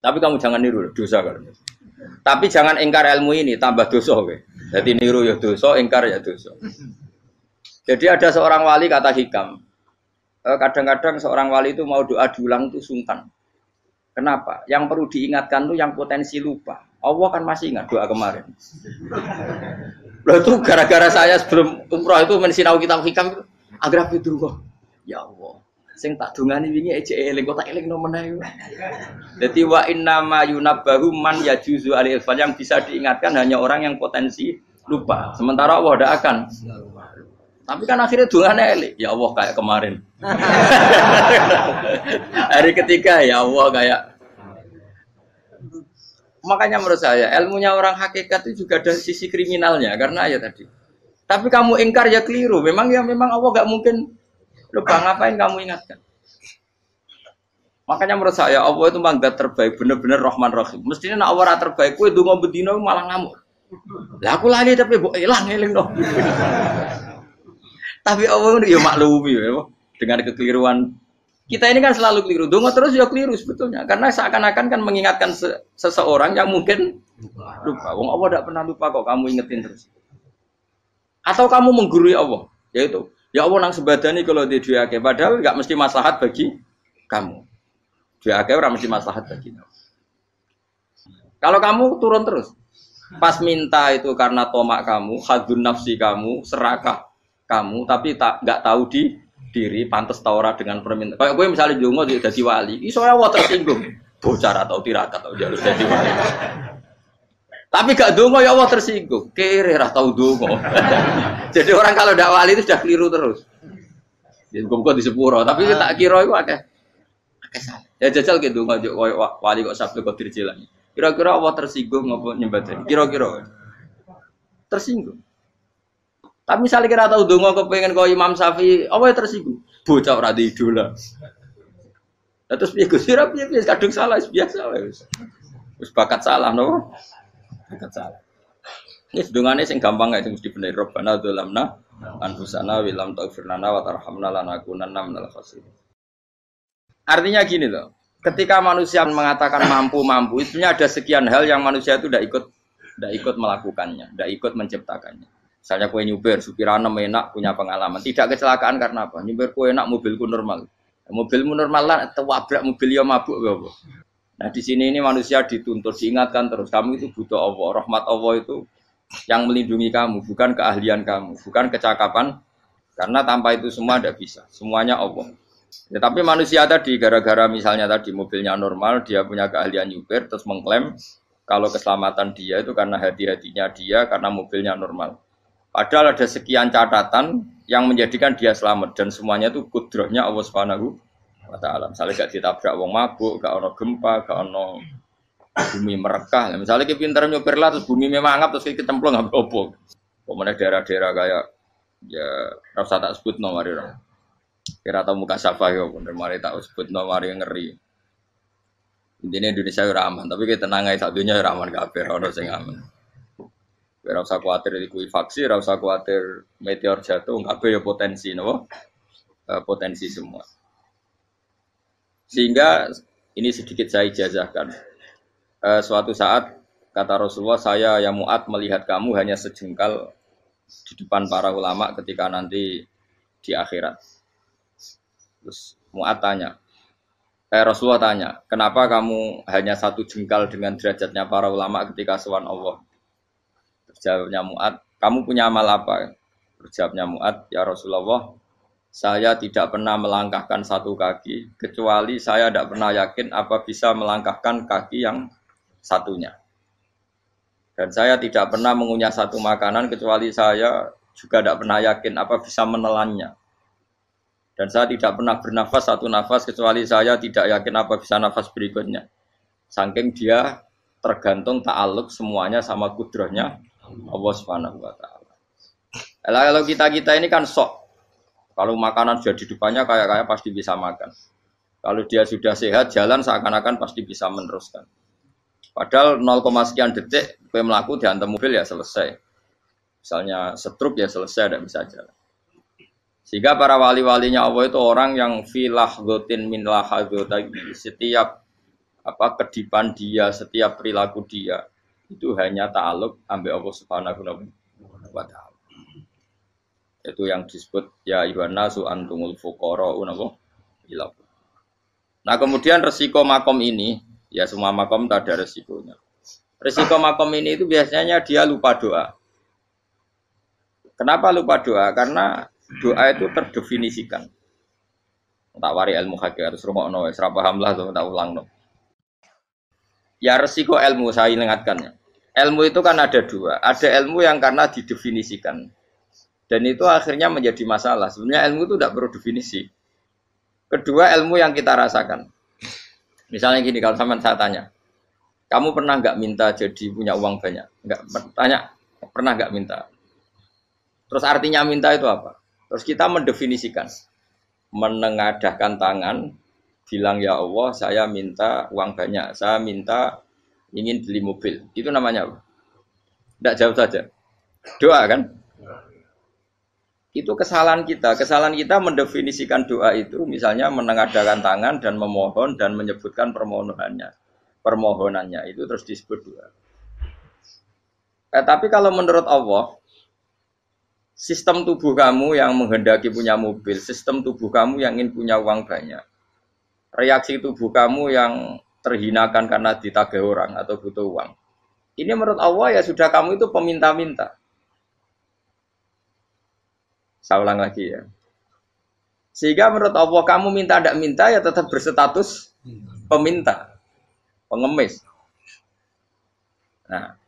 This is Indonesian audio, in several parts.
Tapi kamu jangan niru dosa kan. Tapi jangan ingkar ilmu ini tambah dosa kowe. Jadi niru ya dosa, ingkar ya dosa. Jadi ada seorang wali kata Hikam. Kadang-kadang seorang wali itu mau doa diulang itu sungkan. Kenapa? Yang perlu diingatkan tuh yang potensi lupa. Allah kan masih ingat doa kemarin. Loh itu gara-gara saya sebelum umrah itu mensinau kitab Hikam itu agar itu kok. Ya Allah. Sing tak dungani wingi ejek eling kok tak eling no meneh. Dadi wa inna ma yunabbahu man yajuzu al-ilfan, yang bisa diingatkan hanya orang yang potensi lupa. Sementara Allah tidak akan. Tapi kan akhirnya dungane eling. Ya Allah kayak kemarin. Hari ketiga ya Allah kayak. Makanya menurut saya ilmunya orang hakikat itu juga ada sisi kriminalnya karena ya tadi. Tapi kamu ingkar ya keliru. Memang Allah enggak mungkin lupa, ngapain kamu ingatkan? Makanya menurut saya Allah itu mangga terbaik, bener-bener Rahman Rahim. Mestinya nak Allah terbaik, kowe ndonga bedino malah ngamuk. Lah aku lali tapi mbok eling dong. Tapi Allah itu ya maklumi ya, dengan kekeliruan. Kita ini kan selalu keliru. Ndonga terus ya keliru sebetulnya. Karena seakan-akan kan mengingatkan seseorang yang mungkin lupa. Wong Allah tidak pernah lupa kok, kamu ingetin terus. Atau kamu menggurui Allah, yaitu ya Allah nang sebadani kalau di duake, padahal enggak mesti maslahat bagi kamu. Duake ora mesti maslahat bagi kamu. Kalau kamu turun terus, pas minta itu karena tomak kamu, hadun nafsi kamu, serakah kamu, tapi enggak tahu diri, pantas ta ora dengan permintaan. Kayak gue misalnya jongo dadi wali, iso Allah tersinggung. Bocah atau tirakat atau jalur dadi wali. Tapi gak dongo ya Allah tersinggung. Kere ra tau dongo. Jadi orang kalau ndak wali itu sudah keliru terus. Ya kok di sepuro, tapi tak kira iku akeh salah. Ya jajal ki dongo wali kok sabtu kok dirjelang. Kira-kira Allah tersinggung ngopo nyembadani? Kira-kira tersinggung. Tapi misalnya kira tahu dongo kepengen kau Imam Syafi'i, Allah tersinggung. Bocah ora di idola. Terus piye Gus? Piye kadung salah biasa wis. Wis bakat salah no. Bakat salah. Ini sedungane sing gampang ae mesti bener. Rabbana dzalamna anfusana wa lam taghfir lana wa tarhamna lanakunanna minal khasirin. Artinya gini loh. Ketika manusia mengatakan mampu, itunya ada sekian hal yang manusia itu tidak ikut melakukannya, tidak ikut menciptakannya. Misalnya kue nyuber, supiranem enak, punya pengalaman. Tidak kecelakaan karena apa? Nyuber kue enak, mobilku normal. Mobilmu normal lah, tewabrak mobil yang mabuk. Apa? Nah di sini ini manusia dituntut, diingatkan terus. Kamu itu butuh Allah, rahmat Allah itu yang melindungi kamu, bukan keahlian kamu, bukan kecakapan. Karena tanpa itu semua tidak bisa, semuanya Allah. Ya, tapi manusia tadi, gara-gara misalnya tadi mobilnya normal, dia punya keahlian nyuber, terus mengklaim kalau keselamatan dia itu karena hati-hatinya dia, karena mobilnya normal. Padahal ada sekian catatan yang menjadikan dia selamat dan semuanya itu kudrahnya Allah Subhanahu wa taala. Misalnya gak ditabrak wong mabuk, gak ono gempa, gak ono bumi merekah. Misalnya kita pintar nyopir lah terus bumi memangap terus kita cemplung nggak opo. Kemudian daerah-daerah kayak ya rasa tak sebut no mari orang. Kira tahu muka sapa yo bener mari tak sebut no mari ngeri. Intinya Indonesia ora aman, tapi kita tenang aja satunya ora aman kabeh, ora sing aman. Ora usah kuwatir likuifaksi, ora usah kuwatir meteor jatuh, kabeh ya potensi napa? Potensi semua. Sehingga ini sedikit saya ijazahkan. Suatu saat kata Rasulullah, saya ya Mu'ad melihat kamu hanya sejengkal di depan para ulama ketika nanti di akhirat. Terus Mu'ad tanya, Rasulullah tanya, kenapa kamu hanya satu jengkal dengan derajatnya para ulama ketika sowan Allah? Jawabnya Mu'ad, kamu punya amal apa? Jawabnya Mu'ad, ya Rasulullah, saya tidak pernah melangkahkan satu kaki, kecuali saya tidak pernah yakin apa bisa melangkahkan kaki yang satunya. Dan saya tidak pernah mengunyah satu makanan, kecuali saya juga tidak pernah yakin apa bisa menelannya. Dan saya tidak pernah bernafas satu nafas, kecuali saya tidak yakin apa bisa nafas berikutnya. Saking dia tergantung ta'aluk semuanya sama kudrahnya Allah Subhanahu wa taala. Kalau kita ini kan sok. Kalau makanan sudah di depannya kayak pasti bisa makan. Kalau dia sudah sehat jalan seakan-akan pasti bisa meneruskan. Padahal 0, sekian detik kowe mlaku dihantam mobil ya selesai. Misalnya stroke ya selesai tidak bisa jalan. Sehingga para wali-walinya Allah itu orang yang fi lahzatin min lahadzati, setiap apa kedipan dia, setiap perilaku dia itu hanya ta'aluk ambek Allah Subhanahu wa taala. Itu yang disebut ya ayyuhan nasu antumul fuqara'u ila. Nah, kemudian resiko makom ini, ya semua makom tak ada resikonya. Resiko makom ini itu biasanya dia lupa doa. Kenapa lupa doa? Karena doa itu terdefinisikan. Tak wari ilmu hakikat terus rungokno wis ra paham lah tak ulangno. Ya resiko ilmu saya ingatkannya. Ilmu itu kan ada dua. Ada ilmu yang karena didefinisikan. Dan itu akhirnya menjadi masalah. Sebenarnya ilmu itu tidak perlu definisi. Kedua, ilmu yang kita rasakan. Misalnya gini, kalau sama saya tanya, kamu pernah nggak minta jadi punya uang banyak? Nggak tanya, pernah nggak minta? Terus artinya minta itu apa? Terus kita mendefinisikan, menengadahkan tangan, bilang ya Allah, saya minta uang banyak, saya minta ingin beli mobil. Itu namanya apa? Tidak jauh saja. Doa kan? Itu kesalahan kita. Kesalahan kita mendefinisikan doa itu misalnya menengadahkan tangan dan memohon dan menyebutkan permohonannya itu terus disebut doa. Tapi kalau menurut Allah, sistem tubuh kamu yang menghendaki punya mobil, sistem tubuh kamu yang ingin punya uang banyak, reaksi tubuh kamu yang terhinakan karena ditagih orang atau butuh uang, ini menurut Allah ya sudah kamu itu peminta-minta. Saya ulang lagi ya. Sehingga menurut Allah kamu minta tidak minta ya tetap berstatus peminta, pengemis. Nah,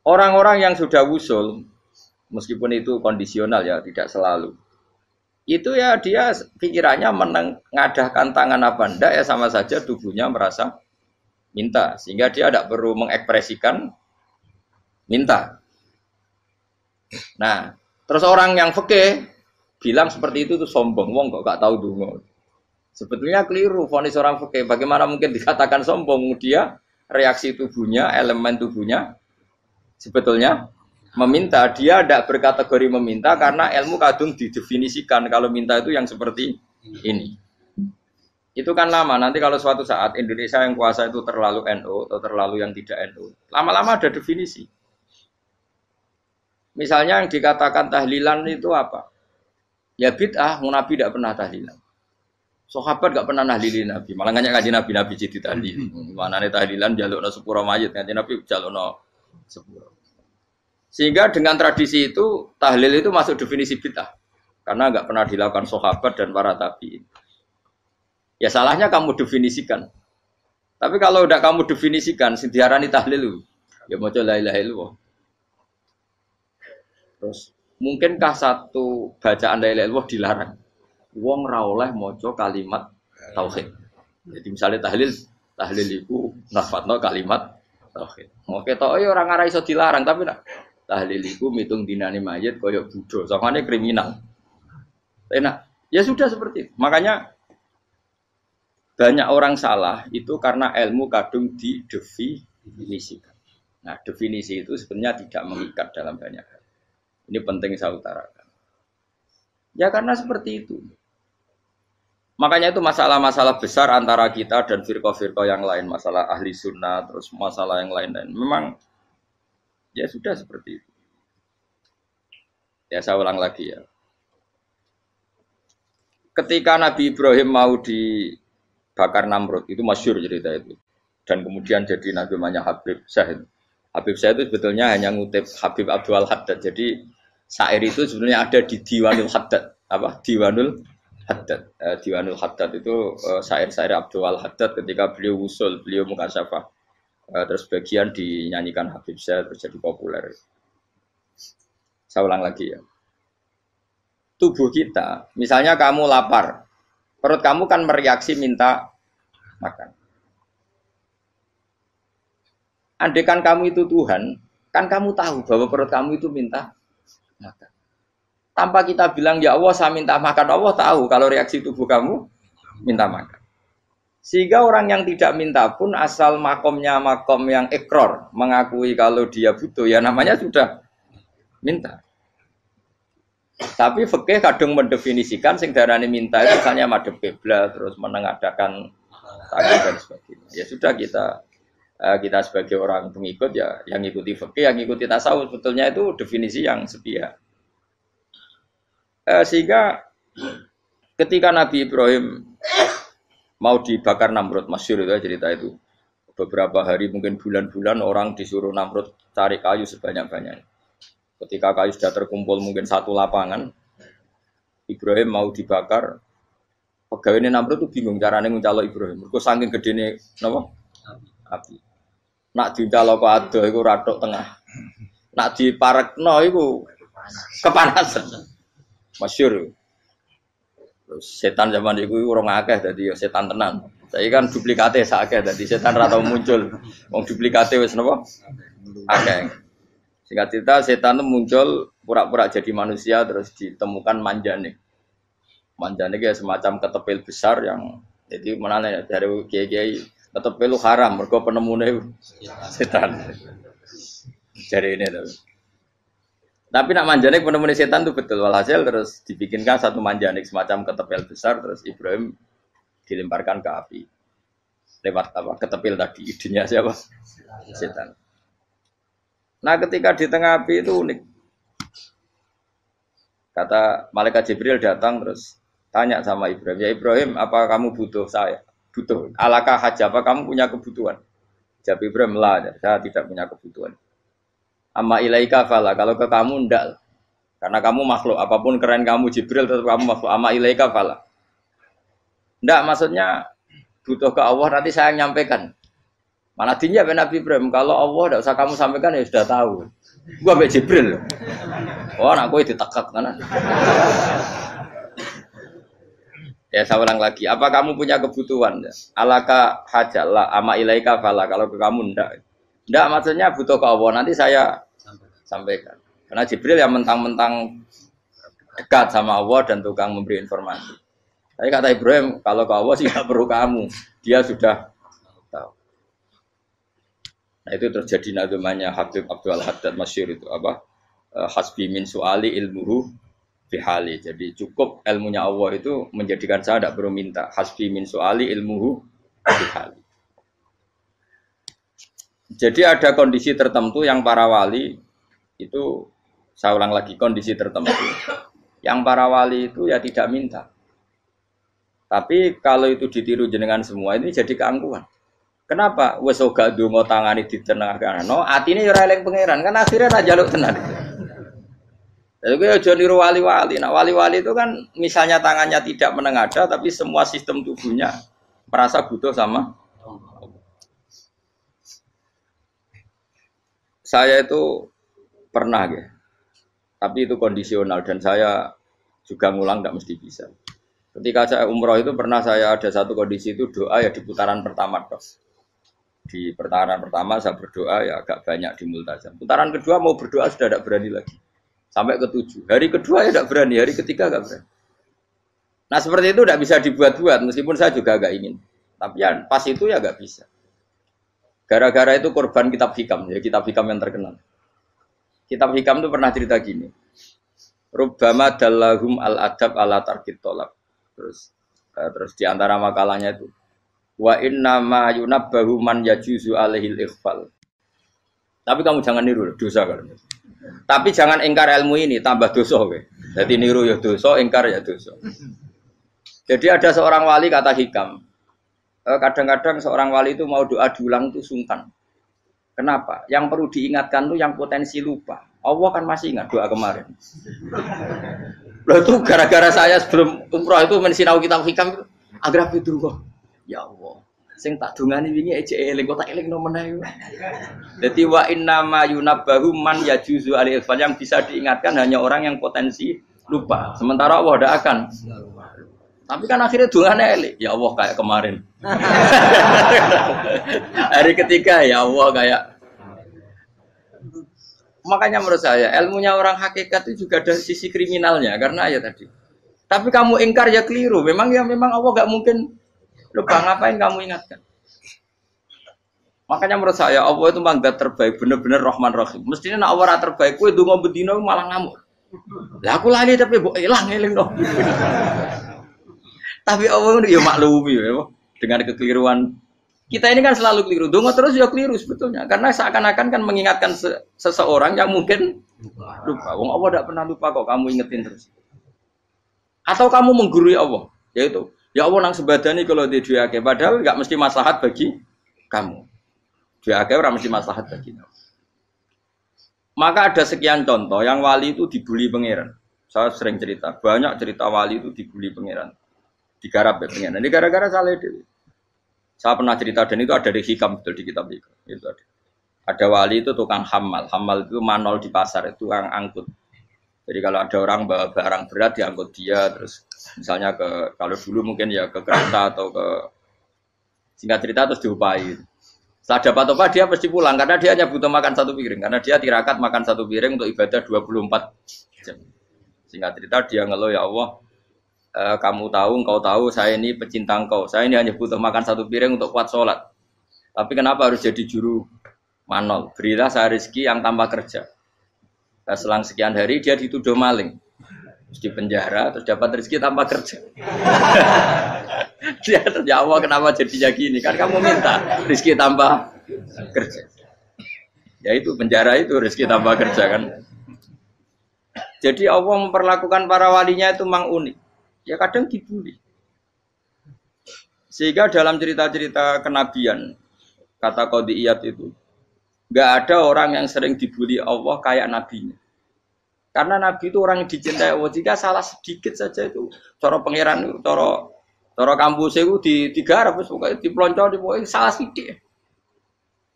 orang-orang yang sudah wusul, meskipun itu kondisional ya, tidak selalu. Itu ya dia pikirannya menengadahkan tangan apa enggak ya sama saja tubuhnya merasa minta. Sehingga dia tidak perlu mengekspresikan minta. Nah, terus orang yang fikih bilang seperti itu tuh sombong, wong kok gak tahu donga. Sebetulnya keliru vonis orang fikih. Bagaimana mungkin dikatakan sombong? Dia reaksi tubuhnya, elemen tubuhnya sebetulnya meminta. Dia tidak berkategori meminta karena ilmu kadung didefinisikan kalau minta itu yang seperti ini. Itu kan lama. Nanti kalau suatu saat Indonesia yang kuasa itu terlalu NU atau terlalu yang tidak NU, lama-lama ada definisi. Misalnya yang dikatakan tahlilan itu apa? Ya bid'ah, Nabi tidak pernah tahlilan. Sahabat tidak pernah nahlilin Nabi. Malah nggak ngaji Nabi jadi tahlil. Mana nih tahlilan jalukno sepuro mayit, ngaji Nabi jalukno sepuro. Sehingga dengan tradisi itu tahlil itu masuk definisi bid'ah. Karena nggak pernah dilakukan sahabat dan para tabi'in. Ya salahnya kamu definisikan. Tapi kalau udah kamu definisikan, diarani tahlil, ya mau la ilaha illallah. Terus mungkinkah satu bacaan la ilaha illallah dilarang? Wong ra oleh maca kalimat tauhid. Jadi misalnya tahlil iku nafadno kalimat tauhid. Oke tok ya ora ngara iso dilarang tapi nak tahlil iku mitung dinane mayit kaya Buddha. Sangane kriminal. Enak. Ya sudah seperti itu. Makanya banyak orang salah itu karena ilmu kadung didefinisikan. Nah, definisi itu sebenarnya tidak mengikat dalam banyak hal. Ini penting saya utarakan. Ya karena seperti itu. Makanya itu masalah-masalah besar antara kita dan firqah-firqah yang lain. Masalah ahli sunnah, terus masalah yang lain-lain. Memang ya sudah seperti itu. Ya saya ulang lagi ya. Ketika Nabi Ibrahim mau dibakar Namrud, itu masyhur cerita itu. Dan kemudian jadi Nabi namanya Habib Syahid. Habib Syahid itu sebetulnya hanya ngutip Habib Abdul Haddad. Jadi syair itu sebenarnya ada di Diwanul Haddad. Apa? Diwanul Haddad. Diwanul Haddad itu syair-syair Abdul Haddad ketika beliau usul, beliau mukasyafah. Terus bagian dinyanyikan Habib Syahid terus jadi populer. Saya ulang lagi ya. Tubuh kita, misalnya kamu lapar, perut kamu kan mereaksi minta makan. Andaikan kamu itu Tuhan, kan kamu tahu bahwa perut kamu itu minta makan. Tanpa kita bilang, ya Allah saya minta makan, Allah tahu kalau reaksi tubuh kamu minta makan. Sehingga orang yang tidak minta pun asal makomnya makom yang ikror, mengakui kalau dia butuh, ya namanya sudah minta. Tapi fikih kadang mendefinisikan sing darane minta itu misalnya madhep kiblat terus menengadakan tangan dan sebagainya. Ya sudah kita sebagai orang pengikut ya yang ikuti fikih, yang ikuti tasawuf sebetulnya itu definisi yang sepihak. Sehingga ketika Nabi Ibrahim mau dibakar Namrud, masyhur itu cerita itu. Beberapa hari mungkin bulan-bulan orang disuruh Namrud cari kayu sebanyak-banyaknya. Ketika kayu sudah terkumpul mungkin satu lapangan, Ibrahim mau dibakar. Pegawainya Namrud itu bingung caranya mencalok Ibrahim. Mergo saking gedene napa? Api. Nak dicalok kok ado iku ratok tengah. Nak diparekno iku kepanasan. Masyhur. Terus setan zaman itu orang akeh dadi setan tenan. Saya kan duplikate sakeh dadi setan ra tau muncul. Wong duplikate wis napa? Akeh. Singkat cerita setan itu muncul pura-pura jadi manusia terus ditemukan manjane. Manjane kayak semacam ketepil besar yang jadi menane dari kiai-kiai ketepil haram mergo penemune setan. Jari ini tuh. Tapi nak manjanik penemuan setan itu betul. Walhasil terus dibikinkan satu manjanik semacam ketepil besar terus Ibrahim dilemparkan ke api. Lewat apa? Ketepil tadi idenya siapa? Setan. Nah ketika di tengah api itu unik. Kata malaikat Jibril datang terus tanya sama Ibrahim. Ya Ibrahim, apa kamu butuh saya? Butuh. Alakah haja? Apa kamu punya kebutuhan? Jawab Ibrahim, lah, saya tidak punya kebutuhan. Amma ilaika fala, kalau ke kamu ndak. Karena kamu makhluk, apapun keren kamu Jibril tetap kamu makhluk. Amma ilaika fala. Ndak maksudnya butuh ke Allah nanti saya nyampaikan. Mana dinya Nabi Ibrahim, kalau Allah ndak usah kamu sampaikan ya sudah tahu. Gua mbek Jibril. Oh, anak kowe ditekek kan. Ya saya ulang lagi, apa kamu punya kebutuhan? Alaka hajalla amma ilaika fala, kalau ke kamu ndak. Ndak maksudnya butuh ke Allah nanti saya sampaikan. Karena Jibril yang mentang-mentang dekat sama Allah dan tukang memberi informasi. Tapi kata Ibrahim, kalau ke Allah sih nggak perlu kamu, dia sudah tahu. Nah itu terjadi namanya Habib Abdul Haddad masyhur itu apa? Hasbi min su'ali ilmuhu bihali. Jadi cukup ilmunya Allah itu menjadikan saya tidak perlu minta. Hasbi min su'ali ilmuhu bihali. Jadi ada kondisi tertentu yang para wali itu, saya ulang lagi, kondisi tertentu yang para wali itu ya tidak minta. Tapi kalau itu ditiru jenengan semua ini jadi keangkuhan. Kenapa? Wes ora ndonga tangane ditenangkan. No, atine ya ora eling pangeran, kan akhirnya ra njaluk tenan. Jadi gue aja niru wali-wali. Nah wali-wali itu kan misalnya tangannya tidak menengadah, tapi semua sistem tubuhnya merasa butuh sama. Saya itu pernah ya, tapi itu kondisional dan saya juga ngulang tidak mesti bisa. Ketika saya umroh itu pernah saya ada satu kondisi itu doa ya di putaran pertama toh. Di putaran pertama saya berdoa ya agak banyak di multazam. Putaran kedua mau berdoa sudah tidak berani lagi. Sampai ke-7. Hari kedua ya tidak berani, hari ketiga tidak berani. Nah seperti itu tidak bisa dibuat-buat meskipun saya juga agak ingin. Tapi ya pas itu ya nggak bisa. Gara-gara itu korban kitab hikam, ya kitab hikam yang terkenal. Kitab hikam itu pernah cerita gini. Rubbama dallahum al-adab ala tarkit tolak. Terus di antara makalahnya itu wa inna ma yunabbahu man yajuzu alaihil ikhfal. Tapi kamu jangan niru dosa kan. Tapi jangan ingkar ilmu ini tambah dosa kowe. Jadi niru ya dosa, ingkar ya dosa. Jadi ada seorang wali kata hikam. Kadang-kadang seorang wali itu mau doa diulang itu sungkan. Kenapa? Yang perlu diingatkan tuh yang potensi lupa. Allah kan masih ingat doa kemarin. Loh itu gara-gara saya sebelum umroh itu mensinau kitab hikam itu agrab itu kok. Ya Allah, sing tak dongani wingi ejek eling kok tak eling no meneh. Dadi wa inna ma yunabbahu man yajuzu alil fal, yang bisa diingatkan hanya orang yang potensi lupa. Sementara Allah tidak akan. Tapi kan akhirnya dongane eling. Ya Allah kayak kemarin. Hari ketiga ya Allah kayak. Makanya menurut saya ilmunya orang hakikat itu juga ada sisi kriminalnya karena ya tadi. Tapi kamu ingkar ya keliru. Memang Allah gak mungkin lupa, ngapain kamu ingatkan. Makanya menurut saya Allah itu manggat terbaik, bener-bener Rahman Rahim. Mestinya nak Allah terbaik, kowe donga bedina malah ngamuk. Lah aku lali tapi mbok elang eling dong. Tapi Allah itu ya maklumi ya. dengan kekeliruan. Kita ini kan selalu keliru. Dongo terus ya keliru sebetulnya. Karena seakan-akan kan mengingatkan seseorang yang mungkin lupa. Wong Allah tidak pernah lupa kok, kamu ingetin terus. Atau kamu menggurui Allah. Yaitu, ya Allah nang sebadani kalau di duake. Padahal nggak mesti maslahat bagi kamu. Duake orang mesti maslahat bagi kamu. Maka ada sekian contoh yang wali itu dibully pangeran. Saya sering cerita, banyak cerita wali itu dibully pangeran. Digarap ya pangeran. Ini gara-gara salah dewi. Saya pernah cerita dan itu ada di hikam betul di kitab itu. Itu ada. Ada wali itu tukang hamal. Hamal itu manol di pasar, itu tukang angkut. Jadi kalau ada orang bawa barang berat diangkut dia, terus misalnya kalau dulu mungkin ya ke kereta atau ke singkat cerita terus diupahi. Setelah dapat apa dia pasti pulang karena dia hanya butuh makan satu piring karena dia tirakat makan satu piring untuk ibadah 24 jam. Singkat cerita dia ngeluh ya Allah. Kamu tahu, engkau tahu, saya ini pecinta engkau. Saya ini hanya butuh makan satu piring untuk kuat sholat. Tapi kenapa harus jadi juru manol? Berilah saya rezeki yang tanpa kerja. Nah, selang sekian hari dia dituduh maling. Terus di penjara, terus dapat rezeki tanpa kerja. Dia ya Allah kenapa jadinya gini? Kan kamu minta rezeki tanpa kerja. Ya itu penjara itu rezeki tanpa kerja kan. Jadi Allah memperlakukan para walinya itu memang unik. Ya kadang dibully. Sehingga dalam cerita-cerita kenabian, kata Qadiyat itu, nggak ada orang yang sering dibully Allah kayak nabinya. Karena nabi itu orang yang dicintai Allah. Jika salah sedikit saja itu, cara pangeran, cara kampus itu digarap, pokoknya dipelonco, pokoknya salah sedikit.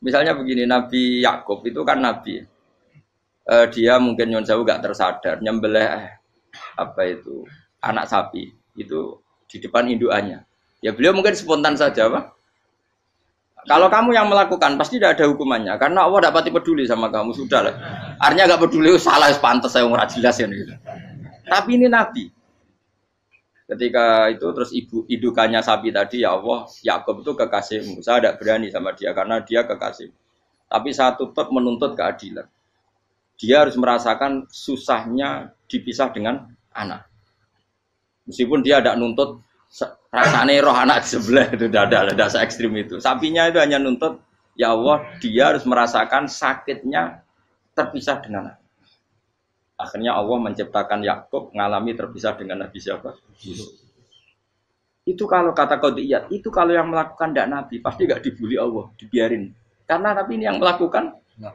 Misalnya begini, Nabi Yakub itu kan nabi. Dia mungkin nyon jauh nggak tersadar, nyembelih anak sapi itu di depan indukannya. Ya beliau mungkin spontan saja, Pak. Kalau kamu yang melakukan pasti tidak ada hukumannya karena Allah tidak pati peduli sama kamu, sudah lah. Artinya nggak peduli, salah pantas saya nggak jelas ya gitu. Tapi ini Nabi. Ketika itu terus indukannya sapi tadi, ya Allah, Yakub itu kekasihmu. Saya tidak berani sama dia karena dia kekasih. Tapi saya tetap menuntut keadilan. Dia harus merasakan susahnya dipisah dengan anak. Meskipun dia tidak nuntut rasanya roh anak di sebelah itu tidak ada se ekstrim itu. Sapinya itu hanya nuntut ya Allah dia harus merasakan sakitnya terpisah dengan anak. Akhirnya Allah menciptakan Yakub mengalami terpisah dengan Nabi siapa? Yusuf. Itu kalau kata Qadiyat, itu kalau yang melakukan tidak Nabi pasti nggak dibully Allah, dibiarin. Karena Nabi ini yang melakukan. Nah.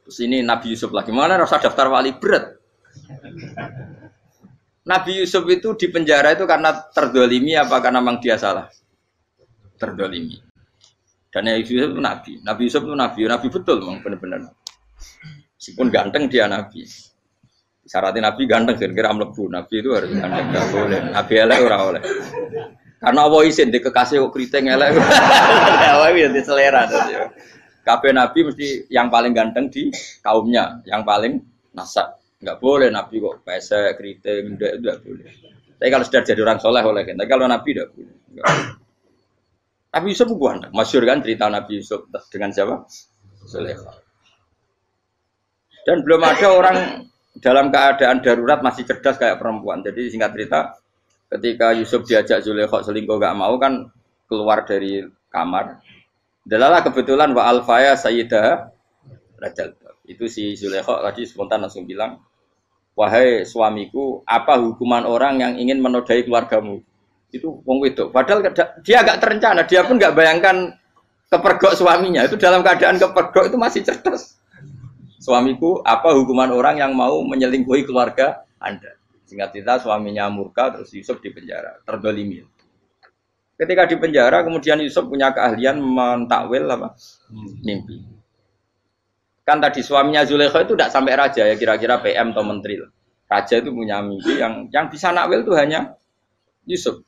Terus ini Nabi Yusuf lagi mana rasa daftar wali berat. Nabi Yusuf itu di penjara itu karena terdolimi apa karena memang dia salah? Terdolimi. Dan Yusuf itu Nabi. Nabi Yusuf itu Nabi betul memang benar-benar. Meskipun ganteng dia Nabi. Syaratnya Nabi ganteng kira-kira mlebu. Nabi itu harus ganteng, enggak boleh. Nabi elek ora oleh. Karena Allah izin di kekasih kok kriting elek. Allah ya di selera tuh. Kabeh Nabi mesti yang paling ganteng di kaumnya, yang paling nasab. Enggak boleh Nabi kok pesek, keriting, itu enggak boleh. Tapi kalau sudah jadi orang soleh oleh kan. Tapi kalau Nabi enggak boleh. Nabi Yusuf bukan. Masyhur kan cerita Nabi Yusuf dengan siapa? Zulaikha. Dan belum ada orang dalam keadaan darurat masih cerdas kayak perempuan. Jadi singkat cerita, ketika Yusuf diajak Zulaikha selingkuh enggak mau kan keluar dari kamar. Dalalah kebetulan wa alfaya sayyidah rajal. Itu si Zulaikha tadi spontan langsung bilang, wahai suamiku, apa hukuman orang yang ingin menodai keluargamu? Itu wong wedok. Padahal dia agak terencana, dia pun nggak bayangkan kepergok suaminya. Itu dalam keadaan kepergok itu masih cerdas. Suamiku, apa hukuman orang yang mau menyelingkuhi keluarga Anda? Singkat cerita suaminya murka, terus Yusuf di penjara, terdolimi. Ketika di penjara, kemudian Yusuf punya keahlian mentakwil mimpi. Kan tadi suaminya Zulaikha itu tidak sampai raja ya, kira-kira PM atau menteri. Raja itu punya mimpi yang bisa nakwil itu hanya Yusuf.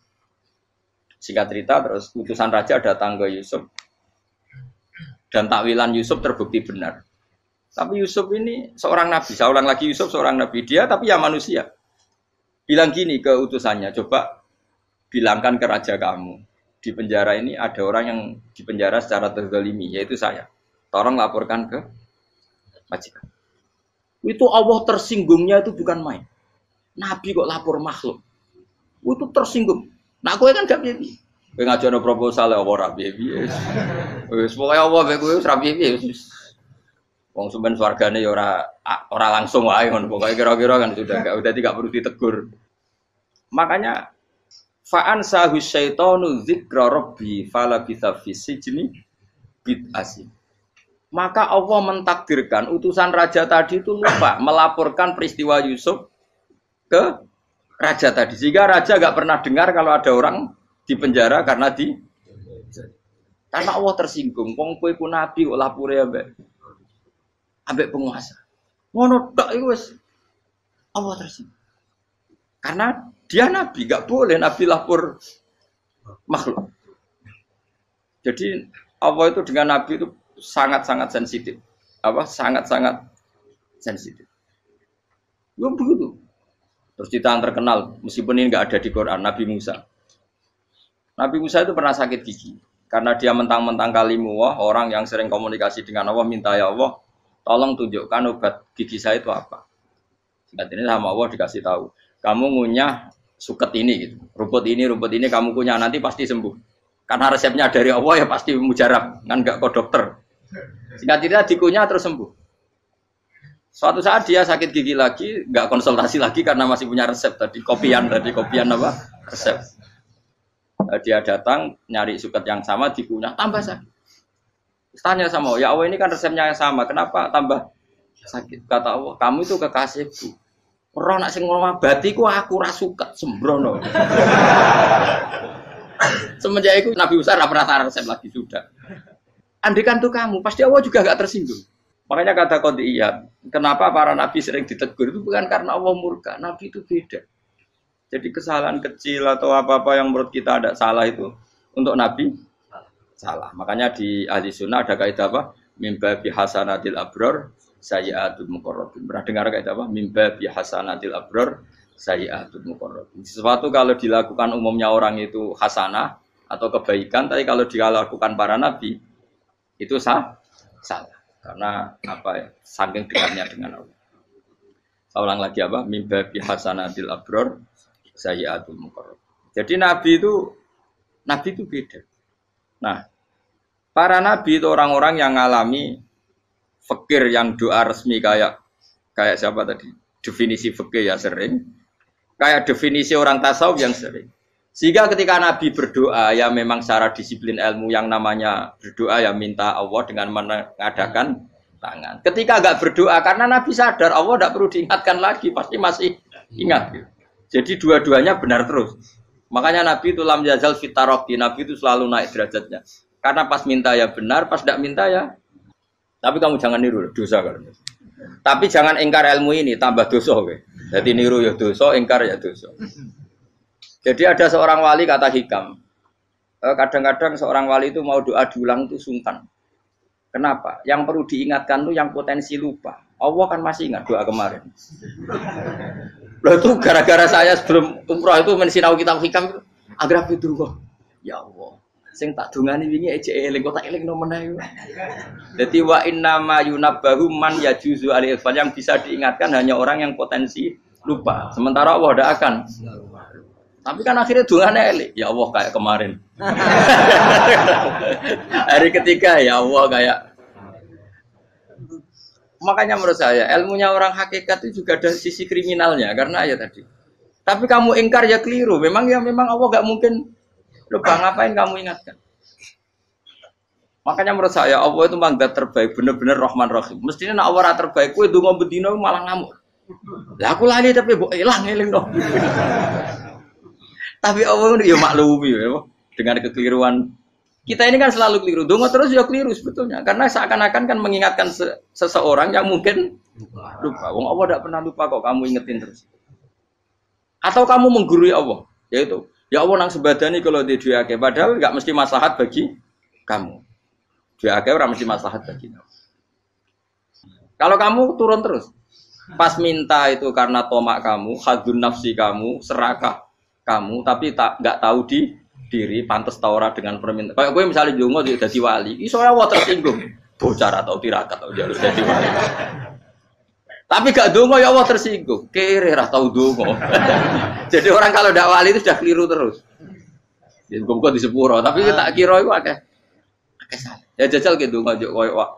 Singkat cerita terus utusan raja datang ke Yusuf dan takwilan Yusuf terbukti benar. Tapi Yusuf ini seorang nabi, saya ulang lagi Yusuf seorang nabi dia tapi ya manusia. Bilang gini ke utusannya, coba bilangkan ke raja kamu di penjara ini ada orang yang dipenjara secara terzalimi yaitu saya. Tolong laporkan ke majikan. Itu Allah tersinggungnya itu bukan main. Nabi kok lapor makhluk. Itu tersinggung. Nak kowe kan gak piye. Kowe ngajono proposal ya ora piye-piye. Wis pokoke apa mek kowe ora piye-piye wis. Wong sampean swargane ya ora langsung wae ngono. Pokoke kira-kira kan sudah gak perlu ditegur. Makanya fa'an sahu syaitanu dzikra rabbi fala bisa fisijni bid'asi. Maka Allah mentakdirkan utusan raja tadi itu lupa melaporkan peristiwa Yusuf ke raja tadi. Sehingga raja gak pernah dengar kalau ada orang di penjara karena Allah tersinggung. Wong kowe ku nabi kok lapure ambek penguasa. Ngono tok iku wis Allah tersinggung. Karena dia nabi, gak boleh nabi lapor makhluk. Jadi Allah itu dengan nabi itu sangat-sangat sensitif. Sangat-sangat sensitif. Ya begitu. Terus cerita yang terkenal, meskipun ini nggak ada di Quran, Nabi Musa. Nabi Musa itu pernah sakit gigi. Karena dia mentang-mentang kalimullah, orang yang sering komunikasi dengan Allah, minta ya Allah, tolong tunjukkan obat gigi saya itu apa. Singkat ini sama Allah dikasih tahu. Kamu ngunyah suket ini, gitu. rumput ini kamu kunyah, nanti pasti sembuh. Karena resepnya dari Allah ya pasti mujarab, kan nggak ke dokter. Singkat cerita dikunyah terus sembuh. Suatu saat dia sakit gigi lagi, nggak konsultasi lagi karena masih punya resep tadi, kopian apa? Resep. Dia datang nyari suket yang sama dikunyah, tambah sakit. Tanya sama Allah, ya Allah ini kan resepnya yang sama, kenapa tambah sakit? Kata Allah, kamu itu kekasihku. Roh nak sing ngobati ku aku ra suket sembrono. Semenjak itu Nabi Musa ora pernah resep lagi sudah. Andikan tuh kamu, pasti Allah juga gak tersinggung. Makanya kata Qadiyat, kenapa para nabi sering ditegur itu bukan karena Allah murka, nabi itu beda. Jadi kesalahan kecil atau apa-apa yang menurut kita ada salah itu untuk nabi salah. Makanya di ahli sunnah ada kaidah apa? Mimba bihasanatil abror sayyi'atul muqarrabin. Pernah dengar kaidah apa? Mimba bihasanatil abror sayyi'atul muqarrabin. Sesuatu kalau dilakukan umumnya orang itu hasanah atau kebaikan, tapi kalau dilakukan para nabi itu salah. Karena apa ya? Saking dekatnya dengan Allah. Saya ulang lagi apa? Mimba bihasanatil abror sayyi'atul muqarrabin. Jadi nabi itu beda. Nah, para nabi itu orang-orang yang ngalami fikir yang doa resmi kayak siapa tadi? Definisi fikir ya sering. Kayak definisi orang tasawuf yang sering. Sehingga ketika Nabi berdoa, ya memang secara disiplin ilmu yang namanya berdoa ya minta Allah dengan mengadakan tangan. Ketika enggak berdoa, karena Nabi sadar Allah tidak perlu diingatkan lagi, pasti masih ingat. Gitu. Jadi dua-duanya benar terus. Makanya Nabi itu lam yazal fitaroki, Nabi itu selalu naik derajatnya. Karena pas minta ya benar, pas tidak minta ya. Tapi kamu jangan niru, dosa kan. Tapi jangan ingkar ilmu ini, tambah dosa. Jadi niru ya dosa, ingkar ya dosa. Jadi ada seorang wali kata Hikam, kadang-kadang seorang wali itu mau doa diulang itu sungkan. Kenapa? Yang perlu diingatkan itu yang potensi lupa. Allah kan masih ingat doa kemarin. Loh itu gara-gara saya sebelum umroh itu mensinau kitab Hikam itu agar itu kok. Ya Allah, sing tak dungani wingi ejek eling kok tak eling no meneh. Dadi wa innama yunabbahu man yajuzu al-ifal, yang bisa diingatkan hanya orang yang potensi lupa. Sementara Allah tidak akan. Tapi kan akhirnya dungane elik. Ya Allah kayak kemarin. Hari ketiga ya Allah kayak. Makanya menurut saya ilmunya orang hakikat itu juga ada sisi kriminalnya karena ya tadi. Tapi kamu ingkar ya keliru. Memang Allah gak mungkin lupa, ngapain kamu ingatkan. Makanya menurut saya Allah itu manggat terbaik, bener-bener Rahman Rahim. Mestinya nak Allah terbaik, kowe donga bedino malah ngamuk. Lah aku lali tapi mbok eling dong. Tapi Allah itu ya maklumi ya, dengan kekeliruan. Kita ini kan selalu keliru. Donga terus ya keliru sebetulnya. Karena seakan-akan kan mengingatkan seseorang yang mungkin lupa. Wong Allah tidak pernah lupa kok, kamu ingetin terus. Atau kamu menggurui Allah. Yaitu, ya Allah nang sebadani kalau di duake. Padahal nggak mesti maslahat bagi kamu. Duake orang mesti maslahat bagi kamu. Kalau kamu turun terus. Pas minta itu karena tomak kamu, hadun nafsi kamu, serakah kamu, tapi nggak tahu diri, pantas taura dengan permintaan. Kayak gue misalnya jongo jadi wali, iso Allah tersinggung, bocah atau tirakat atau harus jadi wali. Tapi gak dongo ya Allah tersinggung, kere atau dongo. Jadi orang kalau tidak wali itu sudah keliru terus. Ya muga di sepuro, tapi tak kira iku akeh salah. Ya jajal gitu ngajuk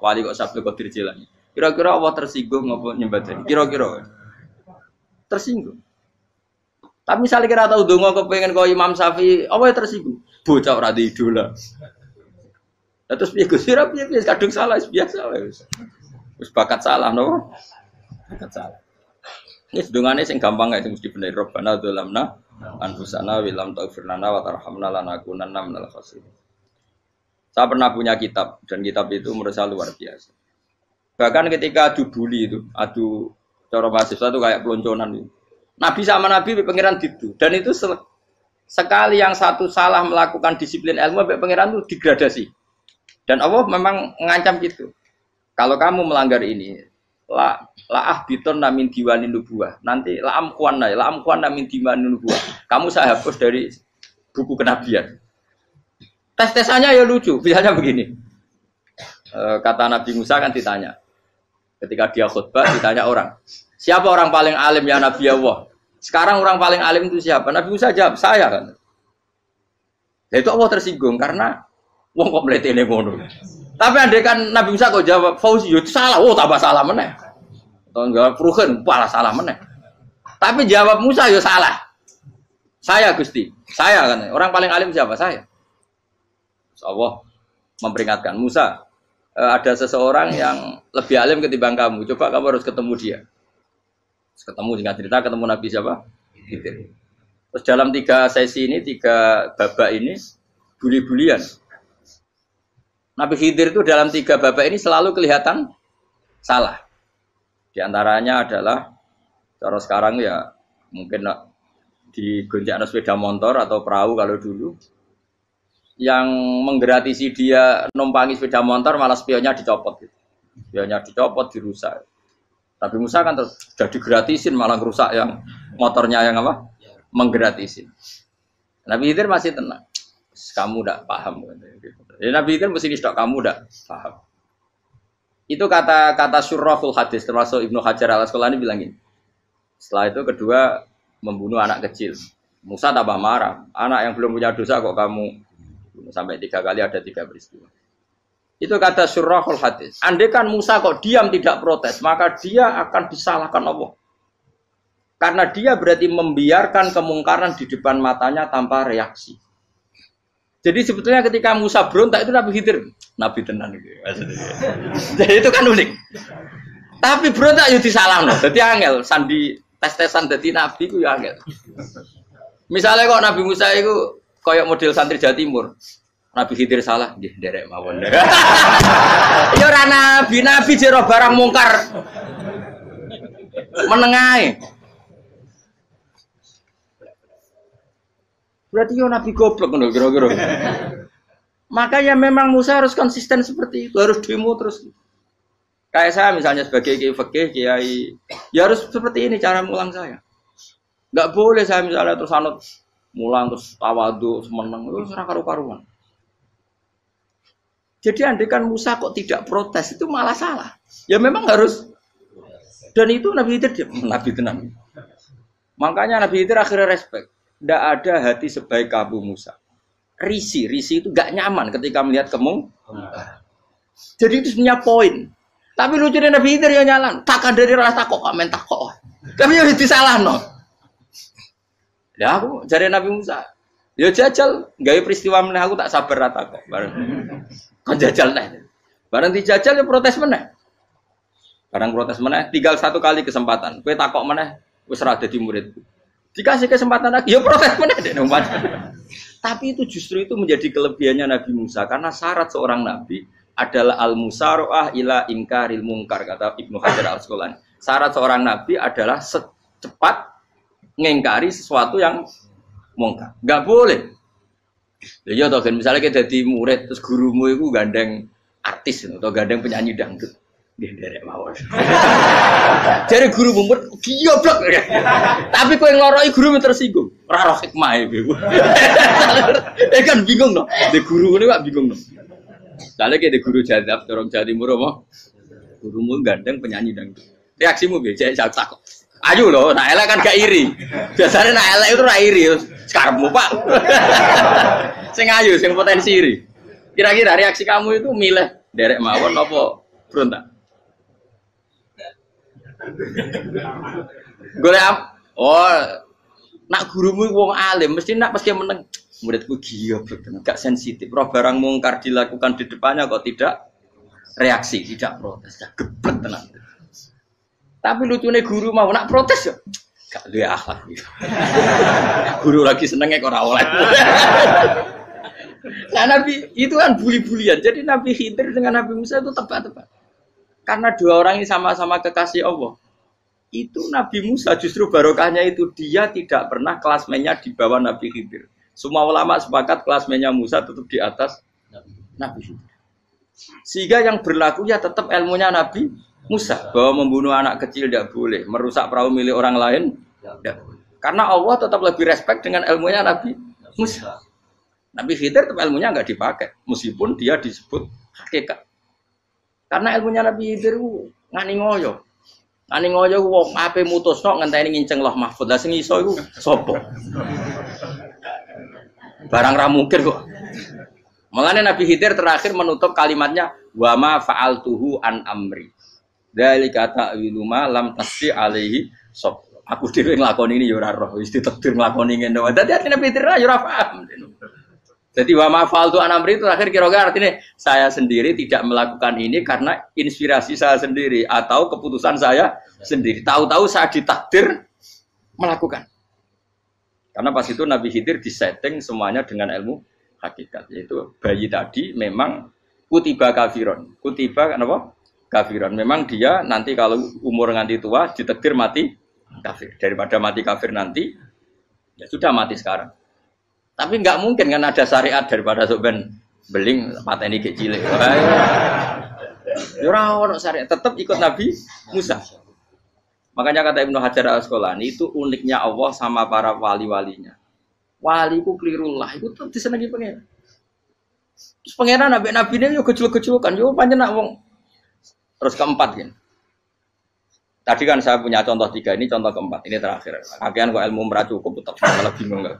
wali kok Sabtu Qadir Jilani. Kira-kira Allah tersinggung apa nyembadani? Kira-kira tersinggung. Tapi misalnya kira tahu donga kepengen kau Imam Syafi'i, apa yang tersinggung? Bocah ora di idola. Terus piye Gus? Piye kadung salah biasa wis. Wis bakat salah no. Bakat salah. Ini dongane sing gampang ae sing mesti bener. Rabbana dzalamna anfusana wa lam taghfir lana wa tarhamna lanakunanna minal khasirin. Saya pernah punya kitab dan kitab itu menurut saya luar biasa. Bahkan ketika adu bully itu, adu cara mahasiswa itu kayak pelonconan itu. Nabi sama Nabi pangeran itu dan itu sekali yang satu salah melakukan disiplin ilmu pangeran itu degradasi. Dan Allah memang mengancam gitu. Kalau kamu melanggar ini, la ahbiton min diwanin nubuwah. Nanti la amkuan min diwanin nubuwah. Kamu saya hapus dari buku kenabian. Tes-tesannya ya lucu. Misalnya begini. Kata Nabi Musa kan ditanya. Ketika dia khutbah ditanya orang. Siapa orang paling alim ya Nabi Allah? Sekarang orang paling alim itu siapa? Nabi Musa jawab, saya kan. Ya itu Allah tersinggung karena wong kok mletene ngono. Tapi andai kan Nabi Musa kok jawab Fauzi itu salah, tambah salah meneh. Atau enggak Pruhen, malah salah meneh. Tapi jawab Musa ya salah. Saya Gusti, saya kan. Orang paling alim siapa? Saya. Allah memperingatkan Musa, ada seseorang yang lebih alim ketimbang kamu. Coba kamu harus ketemu dia. Ketemu singkat cerita ketemu Nabi siapa? Khidir. Terus dalam 3 sesi ini, 3 babak ini buli-bulian. Nabi Khidir itu dalam 3 babak ini selalu kelihatan salah. Di antaranya adalah cara sekarang ya mungkin di gonjak sepeda motor atau perahu kalau dulu yang menggratisi dia numpangi sepeda motor malah spionnya dicopot gitu. Spionnya dicopot, dirusak. Tapi Musa kan sudah digratisin malah rusak yang motornya yang apa? Menggratisin. Nabi Khidir masih tenang. Kamu tidak paham. Jadi Nabi Khidir mesti distok kamu tidak paham. Itu kata syurrahul hadis termasuk Ibnu Hajar al-Asqalani bilangin. Setelah itu kedua membunuh anak kecil. Musa tambah marah. Anak yang belum punya dosa kok kamu bunuh. Sampai 3 kali ada 3 peristiwa. Itu kata syurrahul hadis. Andai kan Musa kok diam tidak protes, maka dia akan disalahkan Allah. Karena dia berarti membiarkan kemungkaran di depan matanya tanpa reaksi. Jadi sebetulnya ketika Musa berontak itu Nabi Khidir, Nabi tenan gitu. Jadi itu kan unik. Tapi berontak yo disalahno. Dadi angel sandi tes-tesan dadi nabi ku yo angel. Misalnya kok Nabi Musa itu koyok model santri Jawa Timur. Nabi Khidir salah, nggih nderek mawon. Ya ora nabi jero barang mungkar. Menengae. Berarti yo nabi goblok ngono kira-kira. Makanya memang Musa harus konsisten seperti itu, harus demo terus. Kayak saya misalnya sebagai kiai fikih, kiai ya harus seperti ini cara mulang saya. Enggak boleh saya misalnya terus anut mulang terus tawadhu semeneng terus ora karu-karuan. Jadi andai kan Musa kok tidak protes itu malah salah. Ya memang harus. Dan itu Nabi Khidir dia Nabi tenang. Makanya Nabi Khidir akhirnya respect. Tidak ada hati sebaik kamu Musa. Risi itu gak nyaman ketika melihat kemungkaran. Jadi itu sebenarnya poin. Tapi lucunya Nabi Khidir ya nyalan. Takkan dari rasa kok komen takok. Tapi ya disalahno. Ya aku jare Nabi Musa. Ya jajal, gawe peristiwa meneh aku tak sabar rata kok. Bareng. Kan jajal neh. Bareng dijajal ya protes meneh. Bareng protes meneh, tinggal 1 kali kesempatan. Kowe takok meneh wis ora dadi muridku. Dikasih kesempatan lagi, ya protes meneh dek nomor. Tapi itu justru itu menjadi kelebihannya Nabi Musa karena syarat seorang nabi adalah al-musara'ah ila ingkaril munkar kata Ibnu Hajar al-Asqalani. Syarat seorang nabi adalah secepat ngingkari sesuatu yang mungkar. Enggak boleh. Ya toh kan misalnya kita jadi murid terus gurumu itu gandeng artis atau gandeng penyanyi dangdut. Nggih nderek mawon. Jare guru mumet goblok. Tapi kowe ngloroi guru tersinggung. Ora roh hikmahe kowe. Kan bingung no. De guru ngene kok bingung no. Soale ki de guru jadab dorong Jawa Timur apa? Gurumu gandeng penyanyi dangdut. Reaksimu piye? Jek takok. Ayu loh, nak elek kan gak iri. Biasanya nak elek itu ra iri, sekarepmu Pak. Sing ayu, sing potensi iri. Kira-kira reaksi kamu itu milih derek mawon apa berontak? Oh, nak gurumu wong alim mesti nak pasti meneng. Muridku goblok tenan, gak sensitif. Roh barang mungkar dilakukan di depannya kok tidak reaksi, tidak protes, gak geblek tenan. Tapi lucunya guru mau nak protes ya. Gak duwe akhlak. Guru lagi senengnya kok ora oleh. Nah, Nabi itu kan bully-bulian. Jadi Nabi Khidir dengan Nabi Musa itu tebak-tebak. Karena dua orang ini sama-sama kekasih Allah. Itu Nabi Musa justru barokahnya itu dia tidak pernah klasmennya di bawah Nabi Khidir. Semua ulama sepakat klasmennya Musa tetap di atas Nabi Khidir. Sehingga yang berlaku ya tetap ilmunya Nabi Musa. Bahwa membunuh anak kecil tidak boleh. Merusak perahu milik orang lain tidak boleh. Karena Allah tetap lebih respect dengan ilmunya Nabi Musa. Nabi Khidir tetap ilmunya nggak dipakai. Meskipun dia disebut hakikat. Karena ilmunya Nabi Khidir ngani ngoyo. Ngani ngoyo wong ape mutusno ngenteni nginceng Loh Mahfud. Lah sing iso iku sapa? Barang ra mungkin kok. Mulane Nabi Khidir terakhir menutup kalimatnya wa ma fa'altuhu an amri. Dzalika ta'wilu ma lam tasdi alaihi sab. Aku dhewe nglakoni ini ya ora roh, wis ditakdir nglakoni ngene wae. Dadi artine Nabi Khidir ya ora paham. Jadi wa ma fa'altu an amri itu terakhir kira-kira artinya saya sendiri tidak melakukan ini karena inspirasi saya sendiri atau keputusan saya sendiri. Tahu-tahu saya ditakdir melakukan. Karena pas itu Nabi Khidir disetting semuanya dengan ilmu hakikat. Yaitu bayi tadi memang kutiba kafiron. Kutiba apa? Kafiron. Memang dia nanti kalau umur nganti tua ditakdir mati kafir. Daripada mati kafir nanti, ya sudah mati sekarang. Tapi nggak mungkin kan ada syariat daripada soben beling pateni ke cilik. Ora ono syariat, tetap ikut Nabi Musa. Makanya kata Ibnu Hajar Al-Asqalani itu uniknya Allah sama para wali-walinya. Waliku klirullah, itu tetap disenangi pengen. Terus pengenan nabi ini yo gejul-gejulkan, yo pancen nak wong. Terus keempat kan. Tadi kan saya punya contoh 3, ini contoh keempat, ini terakhir. Kakean kok ilmu merah cukup tetap malah bingung enggak.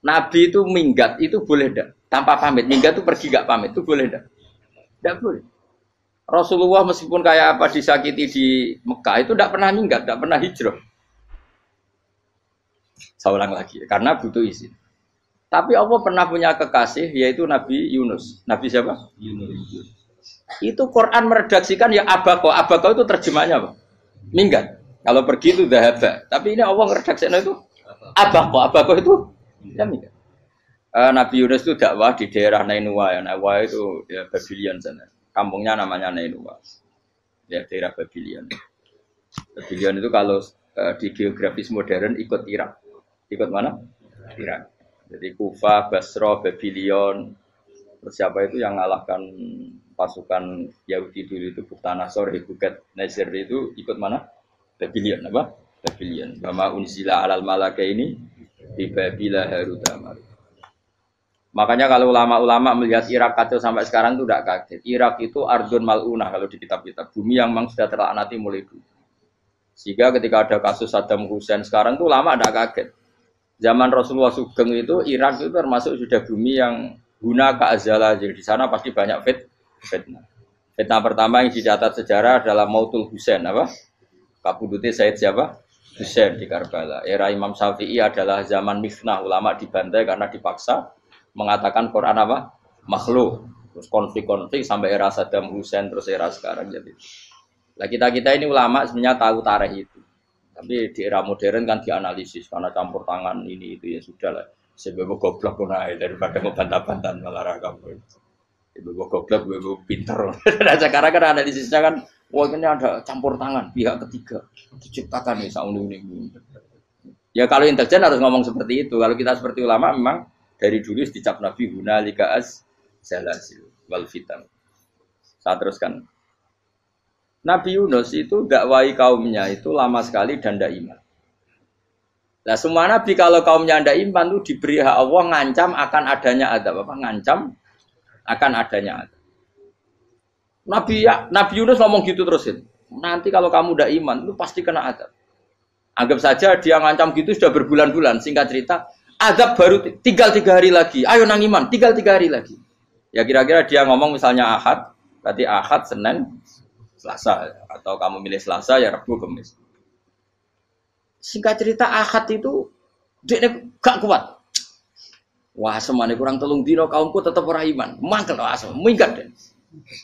Nabi itu minggat itu boleh enggak? Tanpa pamit, minggat itu pergi enggak pamit itu boleh enggak? Enggak boleh. Rasulullah meskipun kayak apa disakiti di Mekah itu tidak pernah minggat, tidak pernah hijrah. Saya ulang lagi, karena butuh izin. Tapi Allah pernah punya kekasih yaitu Nabi Yunus. Nabi siapa? Yunus. Itu Quran meredaksikan ya abako. Abako itu terjemahnya apa? Minggat. Kalau pergi itu dahaba. Tapi ini Allah meredaksikan itu abako. Abako itu ya minggat. Nabi Yunus itu dakwah di daerah Nainua. Nainua itu ya Babylon sana. Kampungnya namanya Nainua. Ya daerah Babylon. Babylon itu kalau di geografis modern ikut Irak. Ikut mana? Irak. Jadi Kufa, Basra, Babylon. Terus siapa itu yang ngalahkan pasukan Yahudi dulu itu Buktanasor, Hebuket, Nasir itu ikut mana? Babylon apa? Babylon. Bama unzila alal malaka ini di Babila Harutama. Makanya kalau ulama-ulama melihat Irak kacau sampai sekarang itu tidak kaget. Irak itu ardun mal'unah kalau di kitab-kitab. Bumi yang memang sudah terlaknati mulai dulu. Sehingga ketika ada kasus Saddam Hussein sekarang itu ulama tidak kaget. Zaman Rasulullah Sugeng itu Irak itu termasuk sudah bumi yang guna keazala. Jadi di sana pasti banyak fitnah. Fitnah pertama yang dicatat sejarah adalah Mautul Husain apa? Kabudutnya Said siapa? Husain di Karbala. Era Imam Syafi'i adalah zaman mifnah, ulama dibantai karena dipaksa mengatakan Quran apa? Makhluk. Terus konflik-konflik sampai era Saddam Hussein terus era sekarang jadi. Lah kita ini ulama sebenarnya tahu tarikh itu. Tapi di era modern kan dianalisis karena campur tangan ini itu ya sudah lah. Sebab goblok pun daripada ngebantah-bantah malah rakam. Ibu goblok, ibu pinter. Nah sekarang kan analisisnya kan, wah ini ada campur tangan pihak ketiga diciptakan nih saung ini. Ya kalau intelijen harus ngomong seperti itu. Kalau kita seperti ulama memang dari dulu dicap Nabi hunalika az-zalasil wal fitan. Saya teruskan. Nabi Yunus itu dakwai kaumnya itu lama sekali dan tidak iman. Nah semua nabi kalau kaumnya tidak iman itu diberi hak Allah ngancam akan adanya azab apa? Ngancam akan adanya azab. Nabi Yunus ngomong gitu terusin. Nanti kalau kamu udah iman, itu pasti kena azab. Anggap saja dia ngancam gitu sudah berbulan-bulan. Singkat cerita, azab baru tinggal 3 hari lagi. Ayo nang iman, tinggal 3 hari lagi. Ya kira-kira dia ngomong misalnya Ahad, berarti Ahad, Senin, Selasa. Atau kamu milih Selasa, ya Rabu, Kamis. Singkat cerita Ahad itu dia gak kuat. Wah, semane kurang 3 dino kaumku tetap ora iman. Mangkel asem, minggat deh.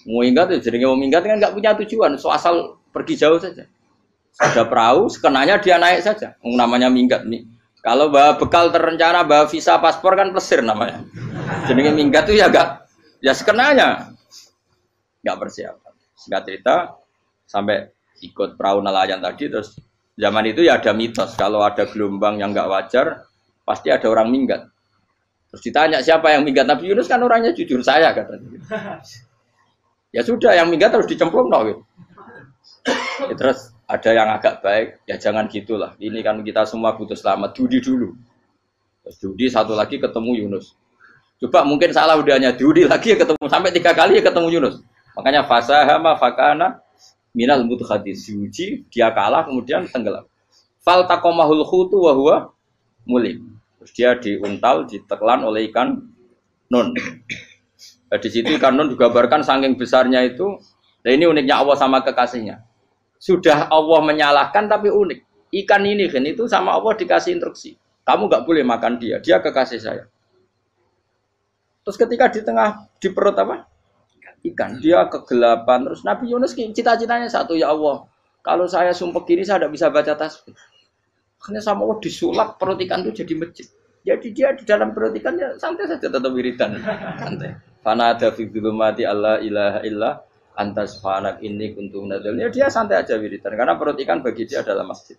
Mau minggat ya jenenge mau minggat kan enggak punya tujuan, so asal pergi jauh saja. Sudah perahu, sekenanya dia naik saja. Namanya minggat nih. Kalau bawa bekal terencana, bawa visa, paspor kan plesir namanya. Jenenge minggat itu ya enggak, ya sekenanya. Enggak persiapan. Singkat cerita sampai ikut perahu nelayan tadi terus zaman itu ya ada mitos kalau ada gelombang yang enggak wajar pasti ada orang minggat. Terus ditanya siapa yang minggat, Nabi Yunus kan orangnya jujur saya katanya. Ya sudah yang minggat harus dicemplung gitu. Ya, terus ada yang agak baik, ya jangan gitulah. Ini kan kita semua butuh selamat, Dudi dulu. Terus Dudi satu lagi ketemu Yunus. Coba mungkin salah udahnya Dudi lagi ya ketemu sampai 3 kali ya ketemu Yunus. Makanya fasahama fakana minal mudkhadis, diuji dia kalah kemudian tenggelam. Fal taqamahul khutu wa huwa mulim. Terus dia diuntal, ditelan oleh ikan nun. Nah, di situ ikan nun digambarkan saking besarnya itu. Nah ini uniknya Allah sama kekasihnya. Sudah Allah menyalahkan tapi unik. Ikan ini kan itu sama Allah dikasih instruksi. Kamu nggak boleh makan dia. Dia kekasih saya. Terus ketika di tengah di perut apa? Ikan. Dia kegelapan. Terus Nabi Yunus cita-citanya satu, ya Allah. Kalau saya sumpah kiri saya tidak bisa baca tasbih. Akhirnya sama Allah disulap perut ikan itu jadi masjid. Jadi dia di dalam perut ikannya santai saja tetap wiridan. Santai. Fana ada fi dzulumati alla ilaha illa anta subhanak inni kuntu minadz zalimin. Dia santai aja wiridan karena perut ikan bagi dia adalah masjid.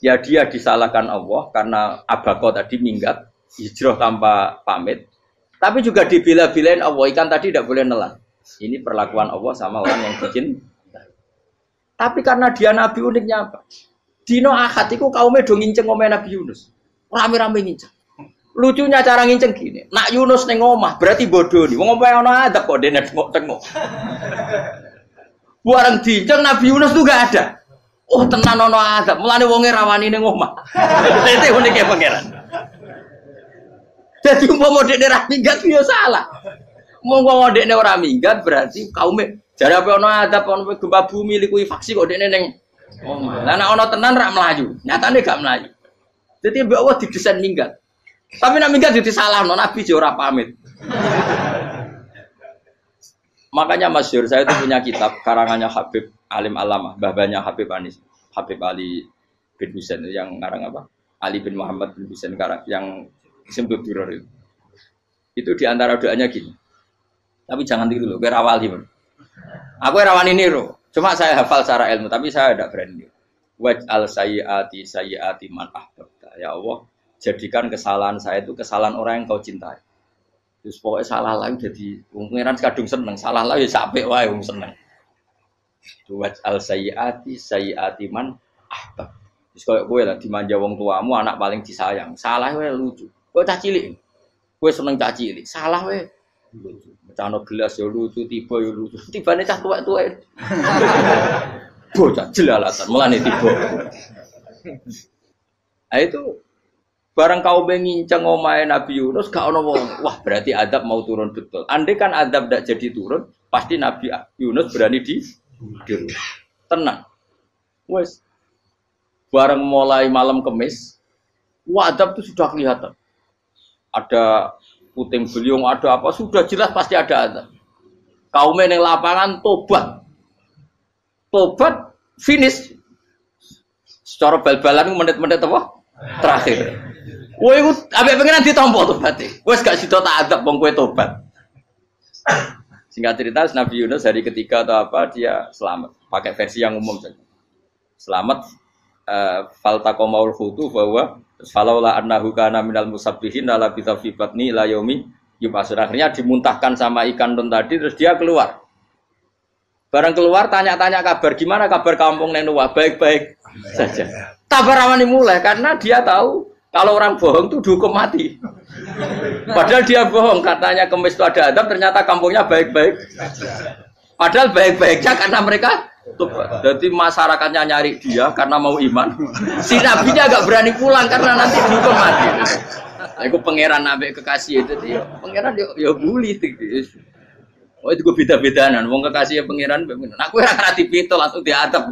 Ya dia disalahkan Allah karena abako tadi minggat, hijrah tanpa pamit. Tapi juga dibela-belain Allah, ikan tadi tidak boleh nelan. Ini perlakuan Allah sama orang yang bikin. Tapi karena dia nabi, uniknya apa? Dino Ahad itu kaumnya do nginceng omah Nabi Yunus. Rame-rame nginceng. Lucunya cara nginceng gini. Nak Yunus ning omah berarti bodoh nih. Wong omahe ana adab kok dene tengok-tengok. Bareng dinceng Nabi Yunus tuh gak ada. Oh tenan ana adab. Mulane wonge rawani ning omah. Itu unike pangeran. Jadi umpama dekne ra minggat yo salah. Umpama dekne ora minggat berarti kaume jare apa ana adab ana gempa bumi likuifaksi kok dekne ning omah. Lah nek ana tenan ra mlayu. Nyatane gak mlayu. Jadi mbak Allah didesain minggat. Tapi nak minggat jadi salah, Nabi ora pamit. Makanya masyhur saya itu punya kitab karangannya Habib Alim Alamah, babanya Habib Anis, Habib Ali bin Husain yang ngarang apa? Ali bin Muhammad bin Husain karang yang disebut Duror itu. Itu diantara doanya gini. Tapi jangan tiru loh, biar awal gimana. Aku rawani niru, cuma saya hafal secara ilmu, tapi saya tidak berani. Waj'al sayyiati man ahbabta. Ya Allah, jadikan kesalahan saya itu kesalahan orang yang kau cintai. Terus pokoknya salah lagi jadi pengiran kadung seneng, salah lagi sampai wae wong seneng. Waj'al sayyiati man ahbab. Terus koyo kowe lah dimanja wong tuamu, anak paling disayang. Salah wae lucu. Kowe cah cilik. Kowe seneng cah cilik. Salah wae lucu. Mecano gelas ya lucu, tiba ya lucu. Tibane cah tuwek-tuwek. Bocah jelalatan, mulane tiba. Nah itu barang kau mengincang omahe Nabi Yunus gak ono wong. Wah, berarti adab mau turun betul. Andai kan adab tidak jadi turun, pasti Nabi Yunus berani di tenang. Wes. Barang mulai malam Kamis, wah adab itu sudah kelihatan. Ada puting beliung, ada apa sudah jelas pasti ada adab. Kaum yang lapangan tobat. Tobat finish. Secara bal-balan menit-menit apa? Terakhir. Wah itu abis pengen ditompo tobatnya. Wes gak sido tak adab bang kue tobat. Singkat cerita Nabi Yunus hari ketiga atau apa dia selamat. Pakai versi yang umum saja. Selamat. Faltaqamaul hutu bahwa falaula annahu kana minal musabbihin la bi batni la yaumi yub'atsun. Akhirnya dimuntahkan sama ikan don tadi terus dia keluar. Barang keluar tanya-tanya kabar gimana kabar kampung Nenuwa baik-baik saja. Tabar awani mulai karena dia tahu kalau orang bohong itu dihukum mati. Padahal dia bohong katanya Kemis itu ada adab ternyata kampungnya baik-baik. Padahal baik-baiknya karena mereka tobat. Jadi masyarakatnya nyari dia karena mau iman. Si nabinya agak berani pulang karena nanti dihukum mati. Aku pangeran nabi kekasih itu dia. Pangeran ya bully gitu. Oh itu gue beda-bedaan, wong kekasih pangeran, aku yang rati pito langsung diatap.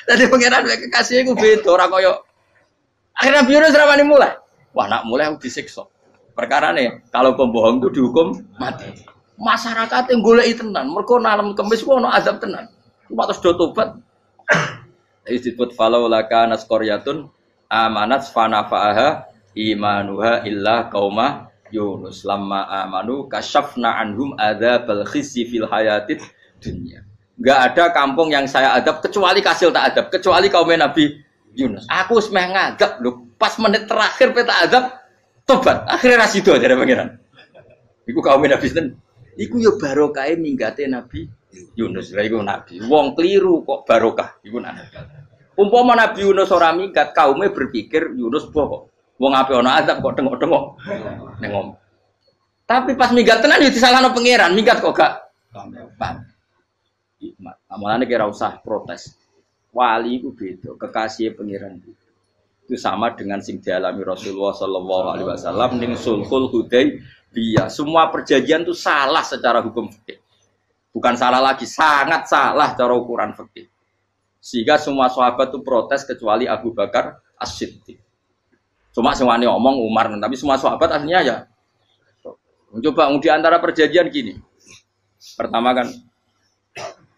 Jadi pangeran kekasih gue beda, orang koyo. Akhirnya Yunus ramai mulai. Wah nak mulai aku disiksa. Perkara nih, kalau pembohong itu dihukum mati. Masyarakat yang golek tenan, mergo nalem kemis ku ono azab tenan. Cuma terus do tobat. Disebut falau laka nasqaryatun amanat fanafa'aha imanuha illa qauma Yunus lamma amanu kasyafna anhum adzabal khizyi fil hayatid dunya. Enggak ada kampung yang saya adab kecuali kasil tak adab, kecuali kaum Nabi Yunus. Aku wis meh ngadab lho, pas menit terakhir peta adab tobat. Akhirnya ra sida jare pangeran. Iku kaum Nabi sinten? Iku yo barokah minggate Nabi Yunus. Lah iku nabi. Wong kliru kok barokah iku nabi. Umpama Nabi Yunus ora minggat, kaume berpikir Yunus bohong. Wong ape ana azab kok tengok-tengok ning ngomong. Tapi pas minggat tenan yo disalahno pangeran, minggat kok gak paham. Hikmat. Amalane kira usah protes. Wali iku beda, kekasih pangeran. Itu sama dengan sing dialami Rasulullah sallallahu alaihi wasallam ning Sulhul Hudaybiyah. Semua perjanjian itu salah secara hukum fikih. Bukan salah lagi, sangat salah cara ukuran fikih. Sehingga semua sahabat itu protes kecuali Abu Bakar As-Siddiq. Cuma semuanya ngomong Umar, tapi semua sahabat aslinya ya. Coba di antara perjanjian gini. Pertama kan,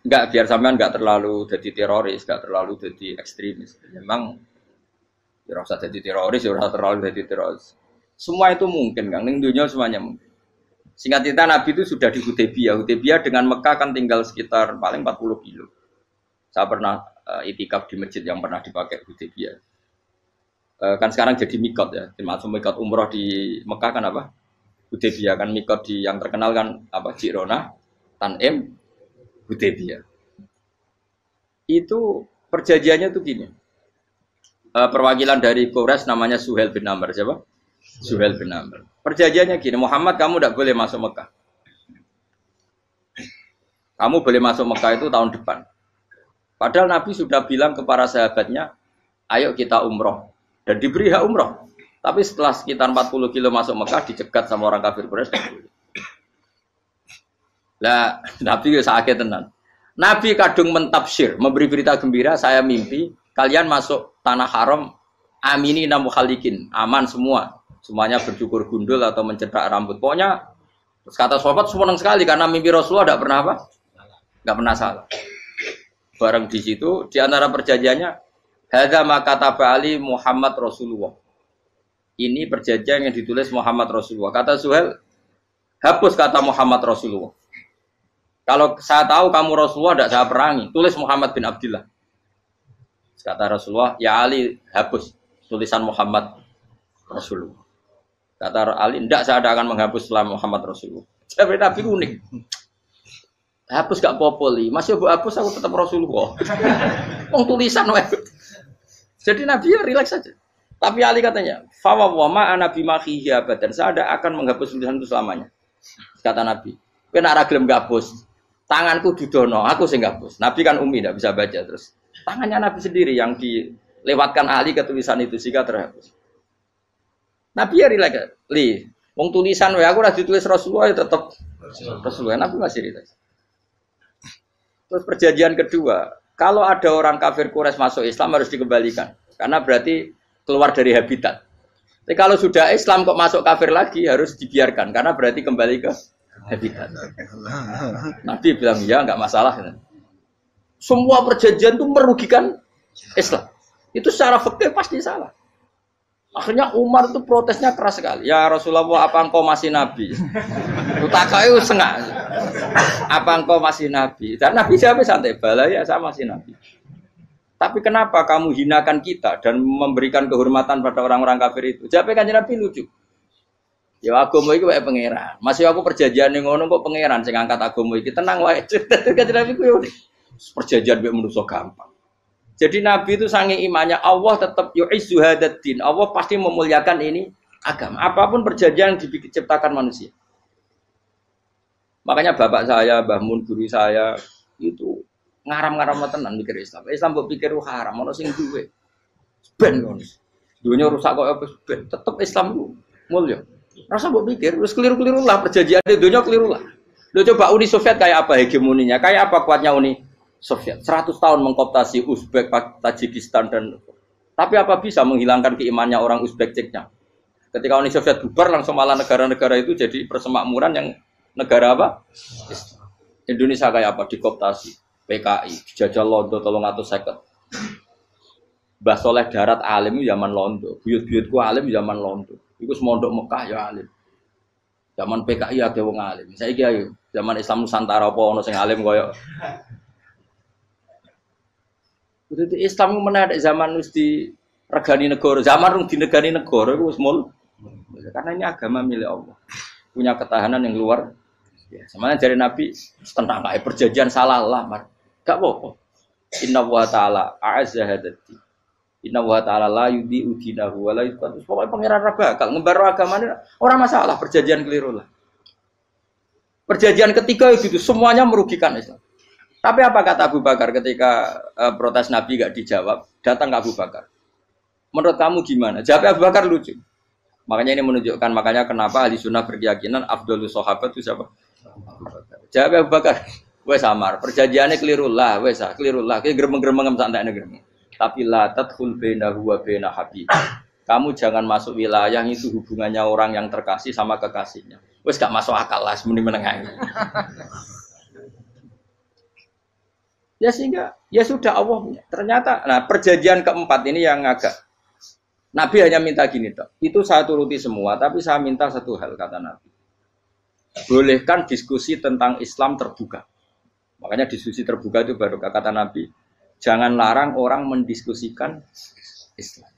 enggak biar sampean enggak terlalu jadi teroris, enggak terlalu jadi ekstremis. Memang ya usah jadi teroris, ya usah terlalu jadi teroris. Semua itu mungkin, Kang. Ning dunia semuanya mungkin. Singkat cerita Nabi itu sudah di Hudaybiyah. Hudaybiyah dengan Mekah kan tinggal sekitar paling 40 kilo. Saya pernah itikaf di masjid yang pernah dipakai Hudaybiyah. Kan sekarang jadi mikot ya, termasuk mikot umroh di Mekah kan apa? Hudaybiyah kan mikot di yang terkenal kan apa? Jirona, Tanim, Hudaybiyah. Itu perjanjiannya tuh gini. Perwakilan dari Quraisy namanya Suhail bin Amr, siapa? Suhail bin Amr. Perjanjiannya gini, Muhammad kamu tidak boleh masuk Mekah. Kamu boleh masuk Mekah itu tahun depan. Padahal Nabi sudah bilang ke para sahabatnya, ayo kita umroh. Dan diberi hak umroh. Tapi setelah sekitar 40 kilo masuk Mekah, dicegat sama orang kafir Quraisy. Lah, Nabi ya sakit tenan. Nabi kadung mentafsir, memberi berita gembira, saya mimpi, kalian masuk tanah haram, amini namu khalikin, aman semua. Semuanya bercukur gundul atau mencetak rambut. Pokoknya, kata sahabat senang sekali, karena mimpi Rasulullah tidak pernah apa? Tidak pernah salah. Bareng di situ, di antara perjanjiannya, hadza ma kataba ali Muhammad Rasulullah. Ini perjanjian yang ditulis Muhammad Rasulullah. Kata Suhail, hapus kata Muhammad Rasulullah. Kalau saya tahu kamu Rasulullah tidak saya perangi, tulis Muhammad bin Abdullah. Kata Rasulullah, ya Ali hapus tulisan Muhammad Rasulullah. Kata Ali, tidak saya akan menghapus setelah Muhammad Rasulullah. Tapi Nabi unik. Hapus gak popoli, masih hapus aku tetap Rasulullah. Mau tulisan wae. Jadi Nabi ya rileks saja. Tapi Ali katanya, fawwama anabi makhihi abadan. Saya tidak akan menghapus tulisan itu selamanya. Kata Nabi, kena ragilem gabus. Tanganku didono, aku sing gabus. Nabi kan umi, tidak bisa baca terus. Tangannya Nabi sendiri yang dilewatkan Ali ke tulisan itu sehingga terhapus. Nabi ya rileks. Wong tulisan wae aku ora ditulis Rasulullah ya tetap Rasulullah. Nabi masih rileks. Terus perjanjian kedua, kalau ada orang kafir Quraisy masuk Islam harus dikembalikan. Karena berarti keluar dari habitat. Tapi kalau sudah Islam kok masuk kafir lagi harus dibiarkan. Karena berarti kembali ke habitat. Nabi bilang, ya nggak masalah. Semua perjanjian itu merugikan Islam. Itu secara fikih pasti salah. Akhirnya Umar itu protesnya keras sekali. Ya Rasulullah, apa engkau masih Nabi? Utakai sengak. Apa engkau masih Nabi? Dan Nabi siapa santai bala ya saya masih Nabi. Tapi kenapa kamu hinakan kita dan memberikan kehormatan pada orang-orang kafir itu? Jawab Kanjeng Nabi lucu. Ya agama iki wae pangeran. Masih aku perjanjian ning ngono kok pangeran sing angkat agama iki tenang wae. Kanjeng Nabi ku yo perjanjian mek manusa gampang. Jadi Nabi itu saking imannya Allah tetap yu'izzu hadzal-din. Allah pasti memuliakan ini agama. Apapun perjanjian yang diciptakan manusia. Makanya bapak saya, Mbah Mun guru saya itu ngaram-ngaram tenan mikir Islam. Islam mbok pikir haram, ono sing duwe. Ben ngono. Dunya rusak kok apa ben, tetep Islam ku mulya. Rasa mbok pikir wis keliru-keliru lah perjanjian dunya keliru lah. Lo coba Uni Soviet kayak apa hegemoninya? Kayak apa kuatnya Uni Soviet? 100 tahun mengkooptasi Uzbek, Tajikistan dan tapi apa bisa menghilangkan keimannya orang Uzbek Ceknya? Ketika Uni Soviet bubar langsung malah negara-negara itu jadi persemakmuran yang negara apa? Indonesia kayak apa? Dikooptasi PKI, dijajah Londo 350. Mbah Soleh Darat alim zaman Londo, buyut-buyutku alim zaman Londo. Iku semondok Mekah ya alim. Zaman PKI akeh wong alim. Saiki ayo, zaman Islam Nusantara apa ono sing alim koyo. Kudu Islam menarik zaman wis di regani negara, zaman rung dinegani negara iku wis mul. Karena ini agama milik Allah. Punya ketahanan yang luar biasa. Sebenarnya dari Nabi tentang kayak perjanjian salah lah, Mar. Gak apa-apa. Inna wa ta'ala a'azza hadati. Inna wa ta'ala la yudhi'u dinahu wa la yudhi'u. Pokoknya pangeran bakal ngembar agamanya orang masalah perjanjian keliru lah. Perjanjian ketiga itu semuanya merugikan Islam. Tapi apa kata Abu Bakar ketika protes Nabi gak dijawab, datang ke Abu Bakar. Menurut kamu gimana? Jawab Abu Bakar lucu. Makanya ini menunjukkan makanya kenapa ahli sunnah berkeyakinan Afdhalus Sahabat itu siapa? Abu Bakar. Jawab Abu Bakar. Wes samar, perjanjiannya keliru lah, wes keliru lah. Kayak gremeng-gremeng santai gremeng. Tapi la tadkhul bainahu wa baina habib. Kamu jangan masuk wilayah itu hubungannya orang yang terkasih sama kekasihnya. Wes gak masuk akal lah semuanya menengahi. Ya sehingga ya sudah Allah punya. Ternyata nah perjanjian keempat ini yang agak Nabi hanya minta gini toh. Itu saya turuti semua, tapi saya minta satu hal kata Nabi. Bolehkan diskusi tentang Islam terbuka. Makanya diskusi terbuka itu baru kata Nabi. Jangan larang orang mendiskusikan Islam.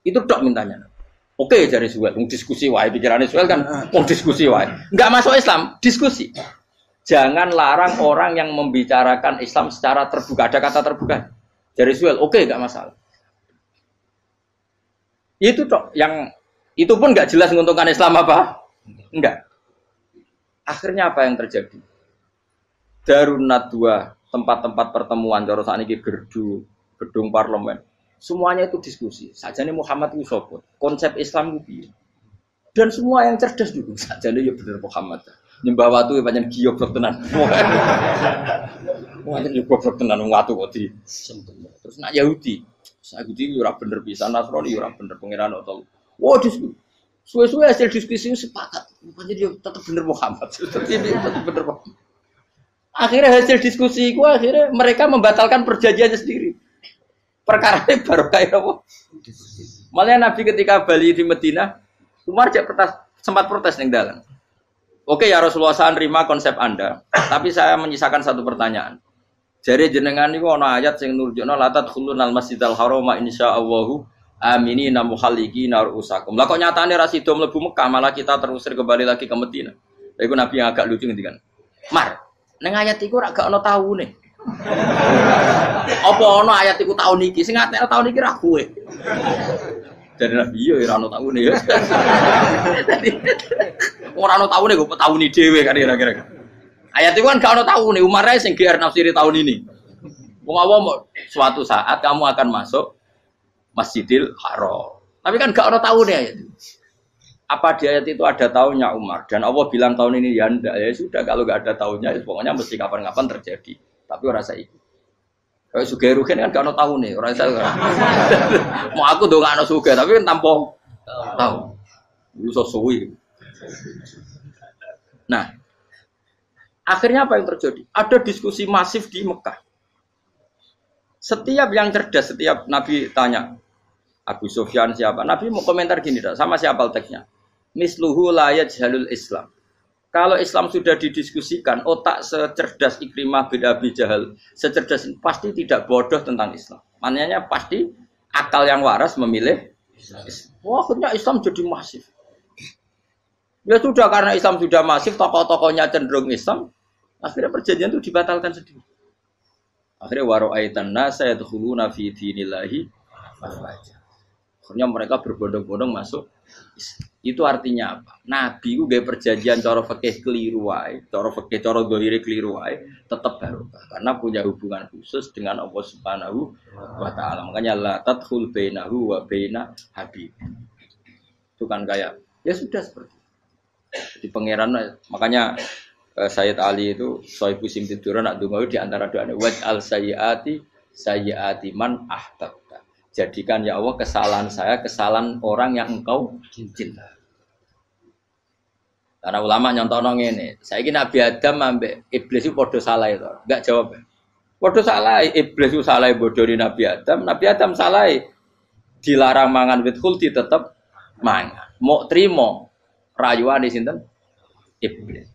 Itu dok mintanya. Oke, dari Suel, diskusi wae pikirannya Suel kan mau diskusi wae. Enggak masuk Islam, diskusi. Jangan larang orang yang membicarakan Islam secara terbuka. Ada kata terbuka. Dari Suel, oke, enggak masalah. Itu dok yang itu pun enggak jelas menguntungkan Islam apa? Enggak. Akhirnya apa yang terjadi? Darun Nadwa, tempat-tempat pertemuan cara sakniki gerdu, gedung parlemen. Semuanya itu diskusi. Sajane Muhammad itu sapa? Konsep Islam itu piye? Dan semua yang cerdas juga sajane ya bener Muhammad. Nyembah watu pancen giyok tenan. Pancen yo goblok tenan watu kok di. Terus nak Yahudi, Yahudi ora bener pisan, Nasrani ora bener pangeran atau. Wah, diskusi. Suwe-suwe hasil diskusi sepakat. Pancen yo tetep bener Muhammad. Tetep bener Muhammad. Akhirnya hasil diskusi itu akhirnya mereka membatalkan perjanjiannya sendiri. Perkara ini baru kayak apa? Malah Nabi ketika balik di Medina, Umar sempat protes ning dalan. Oke ya Rasulullah, saya nerima konsep Anda, tapi saya menyisakan satu pertanyaan. Jadi jenengan niku ana ayat sing nurjukna la tadkhulunal masjidal harama insyaallahu aminina muhalliqina ru'usakum. Lah kok nyatane ra sida mlebu Mekah, malah kita terusir kembali lagi ke Medina. Iku Nabi yang agak lucu ngendikan. Mar, ning ayat iku ora gak ana taune. Apa ana ayat iku taun iki? Sing ngatene taun iki ra kowe. Jadi Nabi yo ora ana taune ya. Ora ana taune kok tauni dhewe kan kira-kira. Ayat itu kan gak ana taune, Umar ae sing GR nafsiri tahun ini. Wong awam suatu saat kamu akan masuk Masjidil Haram. Tapi kan gak ana taune ayat itu. Apa di ayat itu ada tahunnya Umar dan Allah bilang tahun ini ya enggak ya sudah kalau enggak ada tahunnya ya pokoknya mesti kapan-kapan terjadi tapi ora saiki. Kayak sugih rugen kan gak ono tahune ora iso. Mau aku ndongakno sugih tapi kan tanpa tahu. Iso suwi. Nah, akhirnya apa yang terjadi? Ada diskusi masif di Mekah. Setiap yang cerdas, setiap Nabi tanya Abu Sufyan siapa? Nabi mau komentar gini dah, sama siapa teksnya? Misluhu la yajhalul Islam. Kalau Islam sudah didiskusikan, otak secerdas Ikrimah bin Abi Jahal, secerdas ini pasti tidak bodoh tentang Islam. Maknanya pasti akal yang waras memilih Islam. Wah, akhirnya Islam jadi masif. Ya sudah karena Islam sudah masif, tokoh-tokohnya cenderung Islam, akhirnya perjanjian itu dibatalkan sendiri. Akhirnya waro'aitan nasa yadkhuluna fi dinillahi afwaja. Akhirnya mereka berbondong-bondong masuk. Itu artinya apa? Nabi ku gak perjanjian cara fikih keliru wae, cara fikih cara zahire keliru wae, tetap barokah karena punya hubungan khusus dengan Allah Subhanahu wa taala. Makanya la tadkhul bainahu wa baina habib. Itu kan kayak ya sudah seperti itu. Di pangeran makanya Sayyid Ali itu Sohibu Simtidur nak donga di antara doanya waj al sayyiati man ahbabta. Jadikan ya Allah kesalahan saya kesalahan orang yang engkau cinta. Karena ulama nyontono ngene, saiki Nabi Adam ambek iblis itu padha salah itu. Enggak jawab. Padha salah, iblis itu salah bodoni Nabi Adam salah. Dilarang mangan wit khuldi tetep mangan. Mau trimo rayuane sinten? Iblis.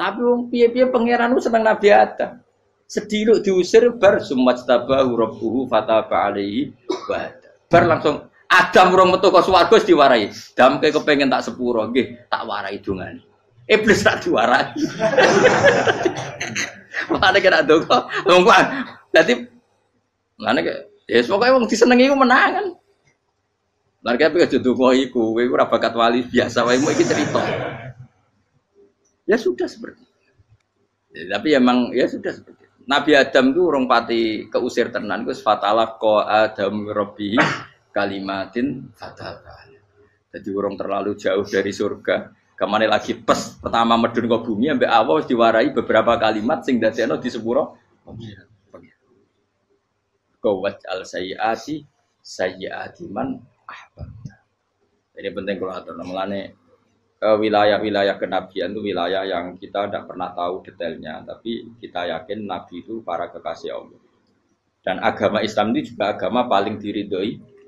Tapi wong piye-piye pangeran ku seneng Nabi Adam. Sediluk diusir bar sumajtabahu rabbuhu fataba alaihi wa bar langsung Adam urung metu ke swarga diwarai. Dam kepengin tak sepuro nggih, tak warai dongane. Iblis tak diwarai. Makane kena donga, longkuan. Dadi ngene ke ya pokoke wong disenengi iku menang kan. Lah kaya aja donga iku, kowe ora bakat wali biasa wae iki cerita. Ya sudah seperti itu. Ya, tapi emang ya sudah seperti itu. Nabi Adam itu urung pati keusir tenan, wis fatalaqa Adam rabbi kalimatin fataba. Jadi urung terlalu jauh dari surga. Kemana lagi pas pertama medun ke bumi ambek Allah wis diwarai beberapa kalimat sing dadekno di sepuro pengiran. Qawat al sayyiati man ahbabta. Jadi penting kalau atur namanya wilayah-wilayah kenabian itu wilayah yang kita tidak pernah tahu detailnya, tapi kita yakin Nabi itu para kekasih Allah. Dan agama Islam itu juga agama paling diridhoi.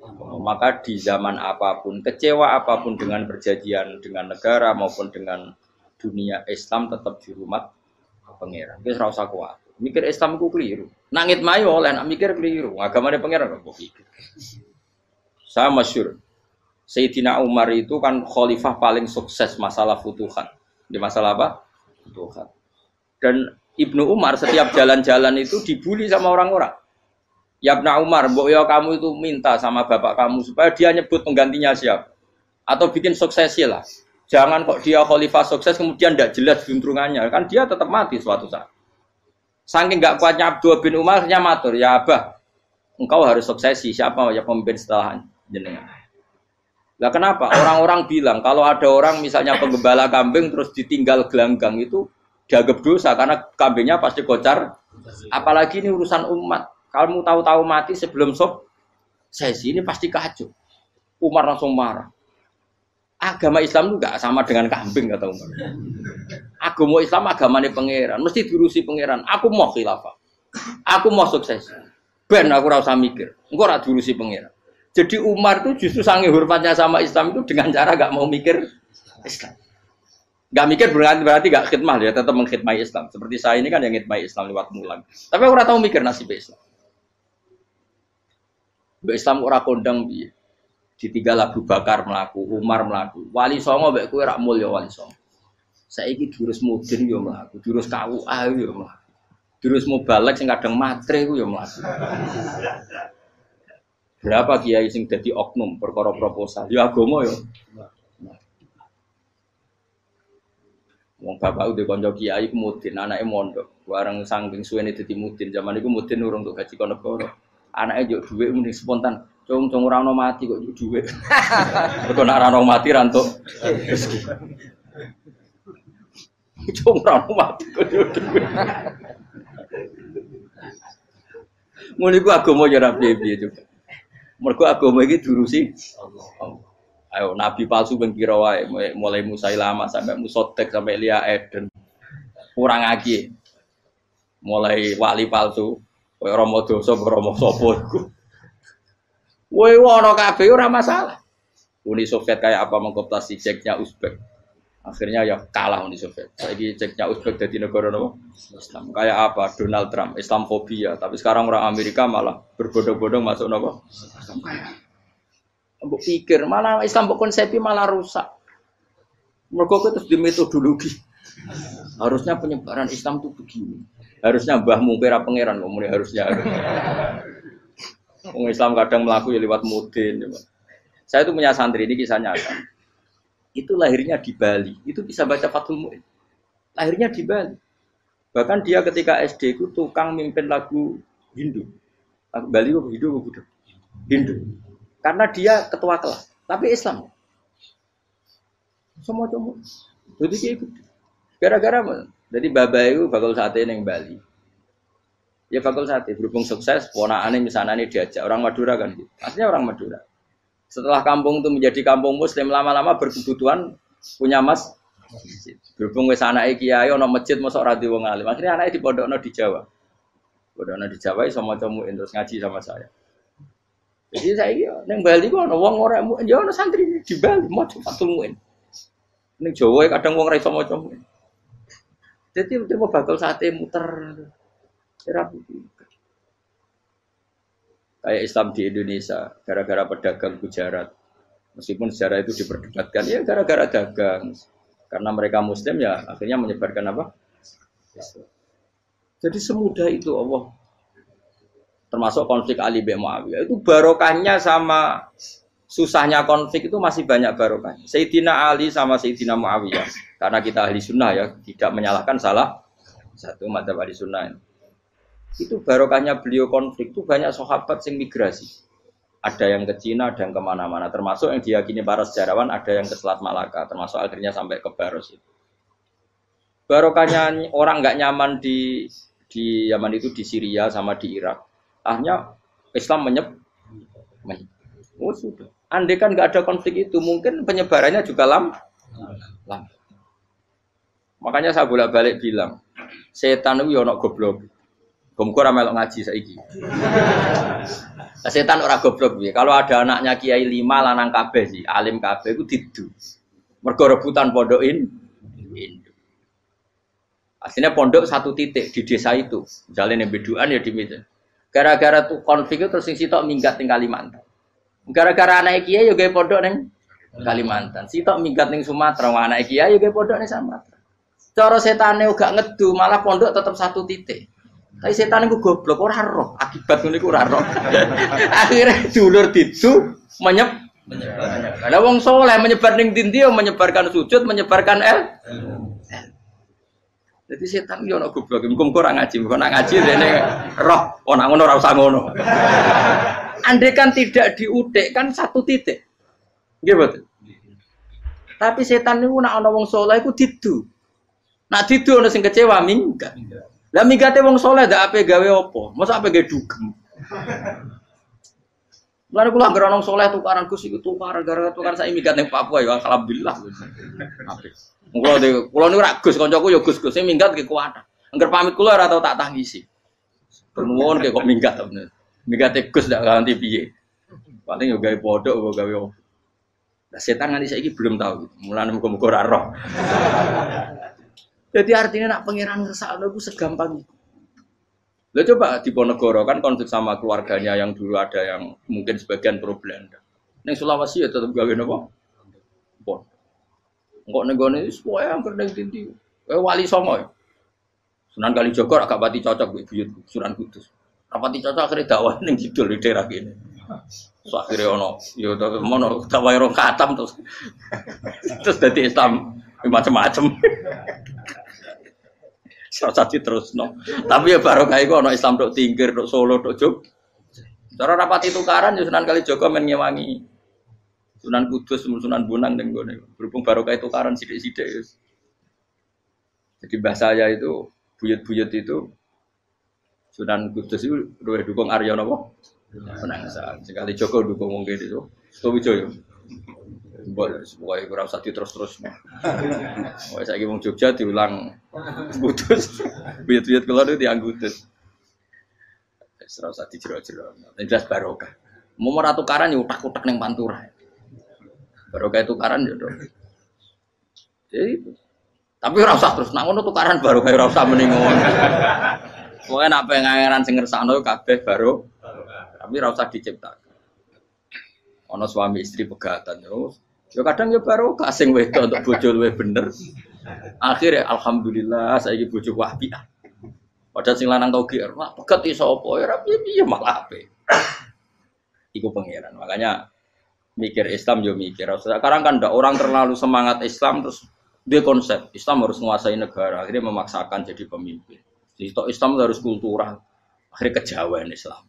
Maka di zaman apapun, kecewa apapun dengan perjanjian dengan negara maupun dengan dunia, Islam tetap di rumah pangeran. Wis ora usah kuat. Mikir Islam ku keliru. Nangit mayo oleh nak mikir keliru. Agamane pangeran kok pikir. Saya masyhur. Sayyidina Umar itu kan khalifah paling sukses masalah futuhat. Di masalah apa? Futuhat. Dan Ibnu Umar setiap jalan-jalan itu dibully sama orang-orang. Ya Ibnu Umar, mbok ya kamu itu minta sama bapak kamu supaya dia nyebut penggantinya siapa. Atau bikin suksesi lah. Jangan kok dia khalifah sukses kemudian tidak jelas juntrungannya. Kan dia tetap mati suatu saat. Saking enggak kuatnya Abdul bin Umar matur, ya Abah, engkau harus suksesi. Siapa ya pemimpin setelah jenengan? Lah kenapa? Orang-orang bilang kalau ada orang misalnya penggembala kambing terus ditinggal gelanggang itu dianggap dosa karena kambingnya pasti kocar. Apalagi ini urusan umat. Kalau tahu-tahu mati sebelum sesi ini pasti kacau. Umar langsung marah. Agama Islam itu enggak sama dengan kambing kata Umar. Agama Islam agamane pangeran, mesti diurusi pangeran. Aku mau khilafah. Aku mau sukses. Ben aku ora usah mikir. Engko ora diurusi pangeran. Jadi Umar itu justru sange hormatnya sama Islam itu dengan cara enggak mau mikir Islam. Enggak mikir berarti enggak khidmah ya, tetap mengkhidmati Islam. Seperti saya ini kan yang khidmati Islam lewat mulang. Tapi aku ora tahu mikir nasib Islam. Islam ora kondang piye. Ditinggal Abu Bakar mlaku, Umar mlaku. Wali songo mbek kowe rak mulya wali songo. Saiki durus mudin yo mlaku, durus KUA yo mlaku. Durus mubalek sing kadang matre ku yo mlaku. Berapa kiai sing dadi oknum perkara proposal? Ya agama yo. Wong bapak udah kanca kiai ku mudin, anake mondok. Bareng saking suwene dadi mudin, zaman iku mudin urung untuk gaji kono negara. Anake njuk dhuwit mending spontan. Cung ora ono mati kok njuk dhuwit. Mergo nek ora ono mati ra entuk rezeki. Cung ora ono mati kok njuk dhuwit. Ngono iku agama ya ra piye-piye juga. Mergo agama iki diurusi Allah. Ayo nabi palsu ben kira wae mulai Musailama sampai Musotek sampai Lia Eden. Kurang lagi. Mulai wali palsu kowe Rama dosa Rama sapa iku. Kowe ono kabeh ora masalah. Uni Soviet kayak apa mengkooptasi ceknya Uzbek. Akhirnya ya kalah Uni Soviet. Saiki ceknya Uzbek dadi negara nopo? Islam. Kayak apa? Donald Trump, Islamfobia, tapi sekarang orang Amerika malah berbondong-bondong masuk nopo? Islam kaya. Mbok pikir malah Islam mbok konsepi malah rusak. Mergo terus di metodologi. Harusnya penyebaran Islam itu begini. Harusnya mbahmu kira pangeran ngomongnya harusnya. Wong Islam kadang melaku ya lewat mudin. Saya itu punya santri ini kisah nyata. itu lahirnya di Bali. Itu bisa baca Fathul Mu'in. Lahirnya di Bali. Bahkan dia ketika SD itu tukang mimpin lagu Hindu. Lagu Bali itu Hindu apa Buddha? Hindu. Karena dia ketua kelas, tapi Islam. Semua cuma. Jadi kayak gitu. Gara-gara jadi bapak itu bakal sate neng Bali. Ya bakal sate berhubung sukses, ponakane misalnya ini diajak orang Madura kan gitu. Aslinya orang Madura. Setelah kampung itu menjadi kampung Muslim, lama-lama berkebutuhan punya masjid. Berhubung wis anake kiai ana masjid mosok ora di wong alim. Akhirnya anake dipondokno di Jawa. Pondokno di Jawa iso maca muin terus ngaji sama saya. Jadi saya iki ning Bali kok ana wong ora muin, ya ana santri di Bali maca Fathul Muin. Ning Jawa kadang wong ora iso maca muin. Jadi dia mau bakal sate muter. Kayak Islam di Indonesia, gara-gara pedagang Gujarat. Meskipun sejarah itu diperdebatkan, ya gara-gara dagang. Karena mereka Muslim ya akhirnya menyebarkan apa? Jadi semudah itu Allah. Termasuk konflik Ali bin Muawiyah. Itu barokahnya sama susahnya konflik itu masih banyak barokahnya. Sayyidina Ali sama Sayyidina Muawiyah. Karena kita ahli sunnah ya, tidak menyalahkan salah satu madzhab ahli sunnah. Itu barokahnya beliau konflik itu banyak sahabat yang migrasi. Ada yang ke Cina, ada yang kemana-mana. Termasuk yang diyakini para sejarawan ada yang ke Selat Malaka. Termasuk akhirnya sampai ke Baros itu. Barokahnya orang nggak nyaman di Yaman itu di Syria sama di Irak. Akhirnya Islam oh sudah. Andai kan nggak ada konflik itu, mungkin penyebarannya juga lama. Makanya saya bolak-balik bilang, setan itu ya ono goblok. Gomko ora melok ngaji saiki. Setan ora goblok piye. Kalau ada anaknya kiai 5 lanang kabeh sih, alim kabeh iku didu. Mergo rebutan pondokin Hindu. Aslinya pondok satu titik di desa itu. Misalnya yang beduan ya di Medan. Gara-gara tuh konflik itu terus sing sitok minggat ning Kalimantan. Gara-gara anak kiai yo gawe pondok ning Kalimantan. Sitok minggat ning Sumatera, anak kiai yo gawe pondok ning Sumatera. Cara setane gak ngedu, malah pondok tetap satu titik. Tapi setan itu goblok, ora roh. Akibat ngono iku ora roh. Akhirnya dulur didu menyebar. Ada wong soleh menyebar ning ndi menyebarkan sujud, menyebarkan Jadi setan yo ono goblok. Muga-muga ora ngaji, muga nak ngaji dene roh. Ana ngono ora usah ngono. Andai kan tidak diudik kan satu titik. Nggih betul. Tapi setan niku nek ana wong soleh iku didu. Nak didu ana sing kecewa minggat. Lah migate wong soleh ndak ape gawe apa? Mosok ape gawe dugem. Lan kula anggere wong soleh tukaran Gus iku tukaran gara-gara tukaran sak migat ning Papua ya alhamdulillah. Apik. Kula niku ra Gus kancaku ya Gus-Gus sing minggat ki kuwat. Angger pamit kula ora tau tak tangisi. Nuwun kok minggat bener. Migate Gus ndak ganti piye. Paling yo gawe podok apa gawe apa. Lah setan nganti saiki belum tahu. Mulane muga-muga ora roh. Jadi artinya nak pangeran ngersakno iku segampang itu. Lah coba di Ponegoro kan konflik sama keluarganya yang dulu ada yang mungkin sebagian pro Belanda. Ning Sulawesi ya tetep gawe napa? Pon. Engko ning gone wis pokoke angger ning ndi. Wali Songo ya. Sunan Kalijaga agak pati cocok mbek buyut Sunan Kudus. Rapati cocok akhirnya dakwah ning kidul di daerah kene. So akhirnya ono ya mono dakwah rong khatam terus dadi Islam macam-macam. Serasa terus no. Tapi ya barokah iku ana Islam tok Tingkir, tok Solo, tok Jog. Cara rapati tukaran ya Sunan Kalijaga men ngewangi Sunan Kudus, Sunan Bonang ning gone. Berhubung barokah tukaran sithik-sithik ya. Jadi bahasa saya itu buyut-buyut itu Sunan Kudus itu luwih dukung Arya napa? Penangsa. Sekali Joko dukung wong kene itu. Stowijoyo. Pokoknya kurang usah terus-terus. Pokoknya saya ngomong Jogja diulang Kudus. Buyut-buyut keluar itu yang Kudus. Serau usah dijero-jero. Yang jelas barokah. Mau meratukaran ya utak-utak yang pantura. Barokah tukaran ya dong. Jadi itu. Tapi ora usah terus nang ngono tukaran barokah ora usah mending ngono. Pokoke nek pengeran sing ngersakno kabeh baro. Tapi ora usah diciptakan. Ana suami istri pegatan terus. Ya kadang ya barokah sing wedok untuk bojo luwih bener. Akhire alhamdulillah saiki bojo wapian. Padahal sing lanang tau GR, wah pegat iso apa ya piye-piye malah apik. Iku pangeran. Makanya mikir Islam yo mikir. Sekarang kan ndak orang terlalu semangat Islam terus dia konsep Islam harus menguasai negara, akhirnya memaksakan jadi pemimpin. Jadi Islam harus kultural, akhirnya kejauhan Islam.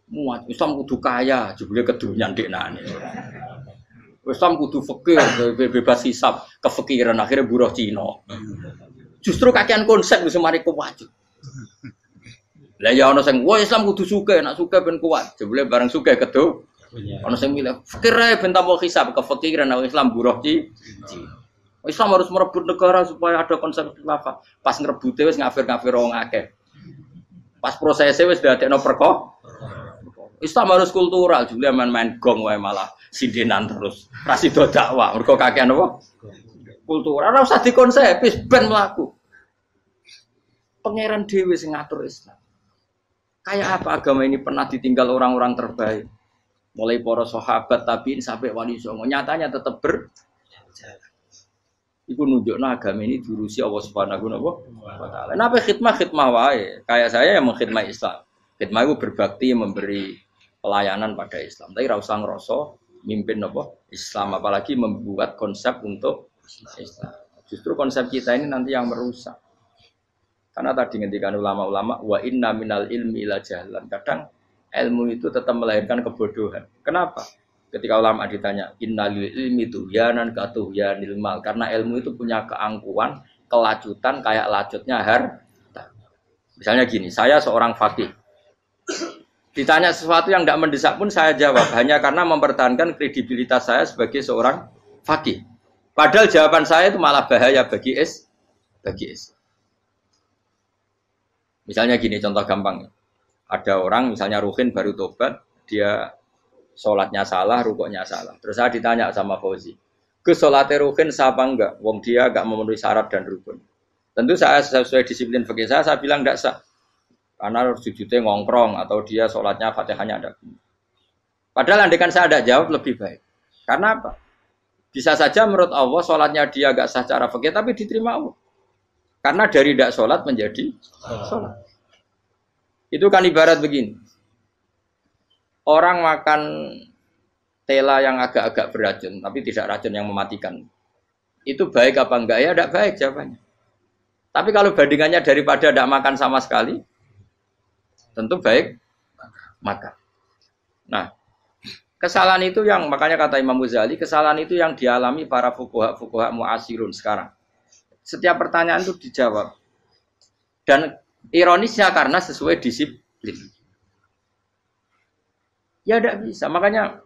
Muat Islam kudu kaya, jebule kedunyan deknane. Islam kudu fakir, bebas hisab, kefikiran akhirnya buruh Cina. Justru kakean konsep wis mari kuat. Lah ya ana sing wah Islam kudu sugih, nek sugih ben kuat. Jebule bareng sugih kedo. Ana sing milih fakir ae ben tambah hisab, kefikiran Islam buruh Cina. Islam harus merebut negara supaya ada konsep khilafah. Pas ngrebute wis ngafir-ngafir wong akeh. Pas prosesnya wis dadekno perkara. Islam harus kultural, juga main-main gong wae malah sindinan terus. Rasido dakwah, mergo kakean apa? Kultural ora usah dikonsepis ben mlaku. Pangeran dhewe sing ngatur Islam. Kayak apa agama ini pernah ditinggal orang-orang terbaik? Mulai para sahabat tabiin sampai wali songo, nyatanya tetap berjalan. Iku nunjukno agama ini diurusi Allah Subhanahu wa taala. Napa khidmah wae? Kayak saya yang mengkhidmati Islam. Khidmah itu berbakti memberi pelayanan pada Islam. Tapi ora usah ngrasa mimpin apa Islam, apalagi membuat konsep untuk Islam. Justru konsep kita ini nanti yang merusak. Karena tadi ngendikan ulama-ulama wa inna minal ilmi ila jahlan. Kadang ilmu itu tetap melahirkan kebodohan. Kenapa? Ketika ulama ditanya innal ilmi tuhyanan katuhyanil mal, karena ilmu itu punya keangkuhan, kelacutan kayak lacutnya harta. Misalnya gini, saya seorang faqih. Ditanya sesuatu yang tidak mendesak pun saya jawab hanya karena mempertahankan kredibilitas saya sebagai seorang faqih. Padahal jawaban saya itu malah bahaya bagi Islam. Misalnya gini, contoh gampang. Ada orang misalnya Ruhin baru tobat, dia sholatnya salah, rukuknya salah. Terus saya ditanya sama Fauzi, ke sholatnya Ruhin sah apa enggak? Wong dia enggak memenuhi syarat dan rukun. Tentu saya sesuai disiplin fikih saya bilang enggak sah. Karena sujudnya ngongkrong atau dia sholatnya fatihahnya ada. Padahal andaikan saya ada jawab lebih baik. Karena apa? Bisa saja menurut Allah sholatnya dia enggak sah secara fikih tapi diterima Allah. Karena dari tidak sholat menjadi sholat. Itu kan ibarat begini. Orang makan tela yang agak-agak beracun, tapi tidak racun yang mematikan. Itu baik apa enggak? Ya tidak baik jawabannya. Tapi kalau bandingannya daripada tidak makan sama sekali, tentu baik makan. Nah, kesalahan itu yang, makanya kata Imam Ghazali, kesalahan itu yang dialami para fuqaha mu'asirun sekarang. Setiap pertanyaan itu dijawab. Dan ironisnya karena sesuai disiplin. Ya tidak bisa. Makanya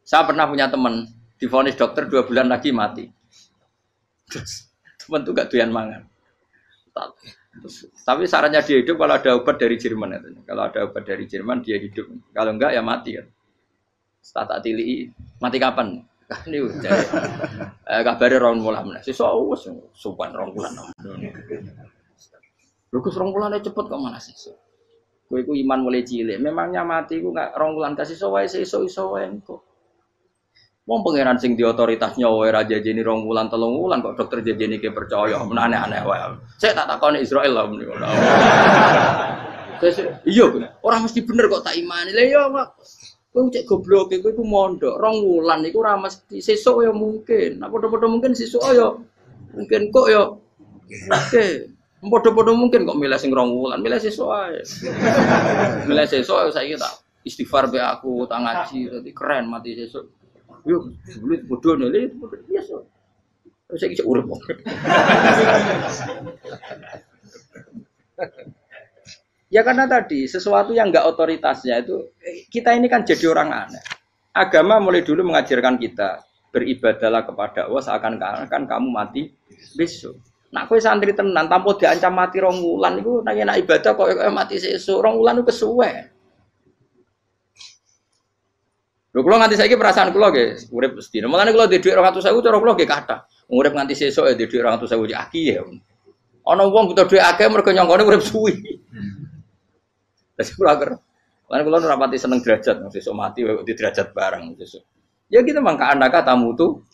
saya pernah punya teman divonis dokter 2 bulan lagi mati. Terus teman itu gak doyan mangan. Tapi sarannya dia hidup kalau ada obat dari Jerman. Kalau ada obat dari Jerman dia hidup. Kalau enggak ya mati kan. Tak tili mati kapan? Ini udah. Kabarnya rong bulan. Sesuk sopan rong bulan. Lho Gus rong bulan cepet kok mana sih? Kowe iku iman mulai cilik. Memangnya mati iku enggak rong bulan kasih sowae sesuk iso wae kok. Wong pangeran sing di otoritasnya wae ra jajeni rong bulan 3 bulan kok dokter jajeni ke percaya. Men aneh-aneh wae. Saya tak takoni Israel lah meniku. Iya, ora mesti bener kok tak imani. Lah iya kok. Kowe cek goblok kowe iku mondok rong wulan iku ora mesti sesuk ya mungkin. Nek padha-padha mungkin sesuk ya mungkin kok ya. Oke. Padha-padha mungkin kok milih sing rong wulan, milih sesuk ae. Milih sesuk saiki tak istighfar be aku, tak ngaji dadi keren mati sesuk. Yo, sebelum bodoh nih, itu biasa. Terus saya urip. Ya karena tadi sesuatu yang enggak otoritasnya itu kita ini kan jadi orang aneh. Agama mulai dulu mengajarkan kita beribadahlah kepada Allah seakan-akan kamu mati besok. Nak kowe santri tenan tanpa diancam mati rong wulan iku nek ibadah kok mati sesuk rong wulan iku kesuwe. Lho kula nganti saiki perasaan kula nggih urip mesti. Mulane kula ndek dhuwit 200.000 cara kula nggih kathah. Urip nganti sesuk ya ndek dhuwit 200.000 aki ya. Ana wong butuh dhuwit akeh mergo nyongkone urip suwi. Terus kula ker. Lan kula ora pati seneng derajat, sesuk mati kok di derajat bareng sesuk. Ya gitu mangka anaka tamu tuh.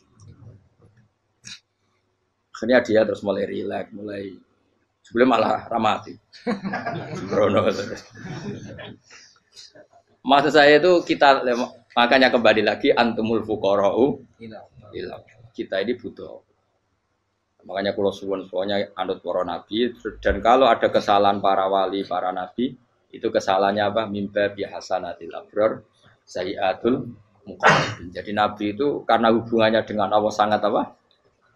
Akhirnya dia terus mulai rileks, mulai sebelum malah ramati. Sembrono terus. Maksud saya itu kita makanya kembali lagi antumul fuqara'u ila. Kita ini butuh. Makanya kalau suwon-suwonnya anut para nabi dan kalau ada kesalahan para wali, para nabi itu kesalahannya apa? Mimba bihasanatil abrar sayyiatul muqarrabin. Jadi nabi itu karena hubungannya dengan Allah sangat apa?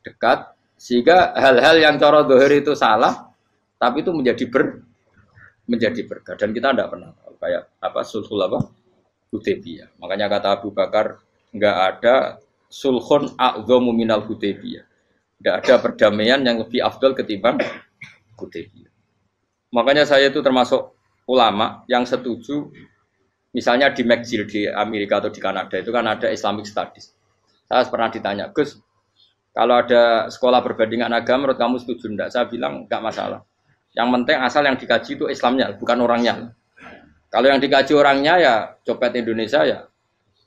Dekat sehingga hal-hal yang cara zahir itu salah tapi itu menjadi berkah dan kita tidak pernah kayak apa sulhul apa? Hudaybiyah. Makanya kata Abu Bakar enggak ada sulhun a'dhamu minal Hudaybiyah. Tidak ada perdamaian yang lebih afdal ketimbang Hudaybiyah. Makanya saya itu termasuk ulama yang setuju, misalnya di McGill di Amerika atau di Kanada itu kan ada Islamic Studies. Saya pernah ditanya, Gus, kalau ada sekolah perbandingan agama, menurut kamu setuju enggak? Saya bilang enggak masalah. Yang penting asal yang dikaji itu Islamnya, bukan orangnya. Kalau yang dikaji orangnya ya copet Indonesia ya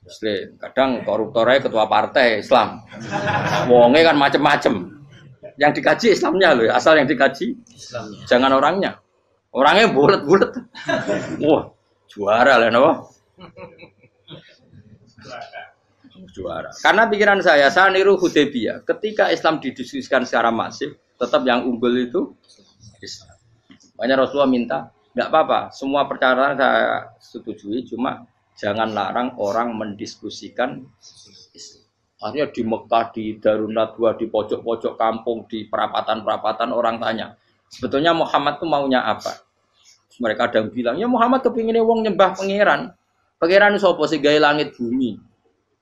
Muslim, kadang koruptornya ketua partai Islam, wonge kan macem-macem. Yang dikaji Islamnya loh, asal yang dikaji Islamnya. Jangan orangnya. Orangnya bulet-bulet. Wah, juara lah, no? Juara. Karena pikiran saya niru Hudaybiyah. Ketika Islam didiskusikan secara masif, tetap yang unggul itu Islam. Makanya Rasulullah minta, nggak apa-apa, semua perkara saya setujui, cuma jangan larang orang mendiskusikan Islam. Akhirnya di Mekah, di Darun Nadwa, di pojok-pojok kampung, di perapatan-perapatan orang tanya, sebetulnya Muhammad itu maunya apa? Terus mereka ada yang bilang, ya Muhammad kepinginnya wong nyembah pangeran. Pangeran itu apa sih gaya langit bumi?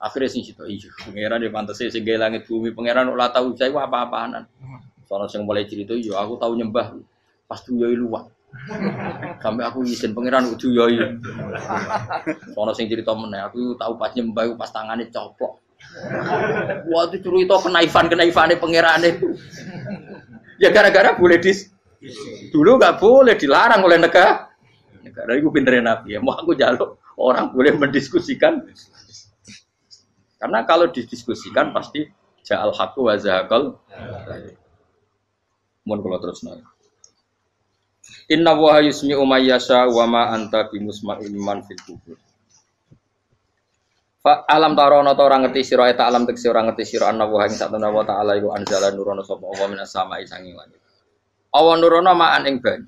Akhirnya sing situ, iya pangeran ya pantas sih gaya langit bumi. Pangeran ulah tahu saya apa-apaanan. Soalnya yang mulai cerita, iya aku tahu nyembah. Pas tuyoi luwak. Sampai aku izin pangeran udah tuyoi. Soalnya sing cerita meneh, aku tahu pas nyembah pas tangannya coplok. Wah itu cerita kenaifan-kenaifane pangerane. Ya gara-gara boleh dulu nggak boleh dilarang oleh negara. Negara itu pinterin Nabi ya. Mau aku jaluk orang boleh mendiskusikan. Karena kalau didiskusikan pasti ja'al haqqu wa zahaqal. Mohon kalau terus nanya. Inna wa yusmi'u may yasha wa ma anta bimusma'in man fil kubur. Fa alam tarono ta ora ngerti sira eta alam tekse ora ngerti sira ana wa ing satuna wa ta'ala iku anzala nurono sapa Allah minas sama'i sanging langit. Awan nurono ma'an ing banyu.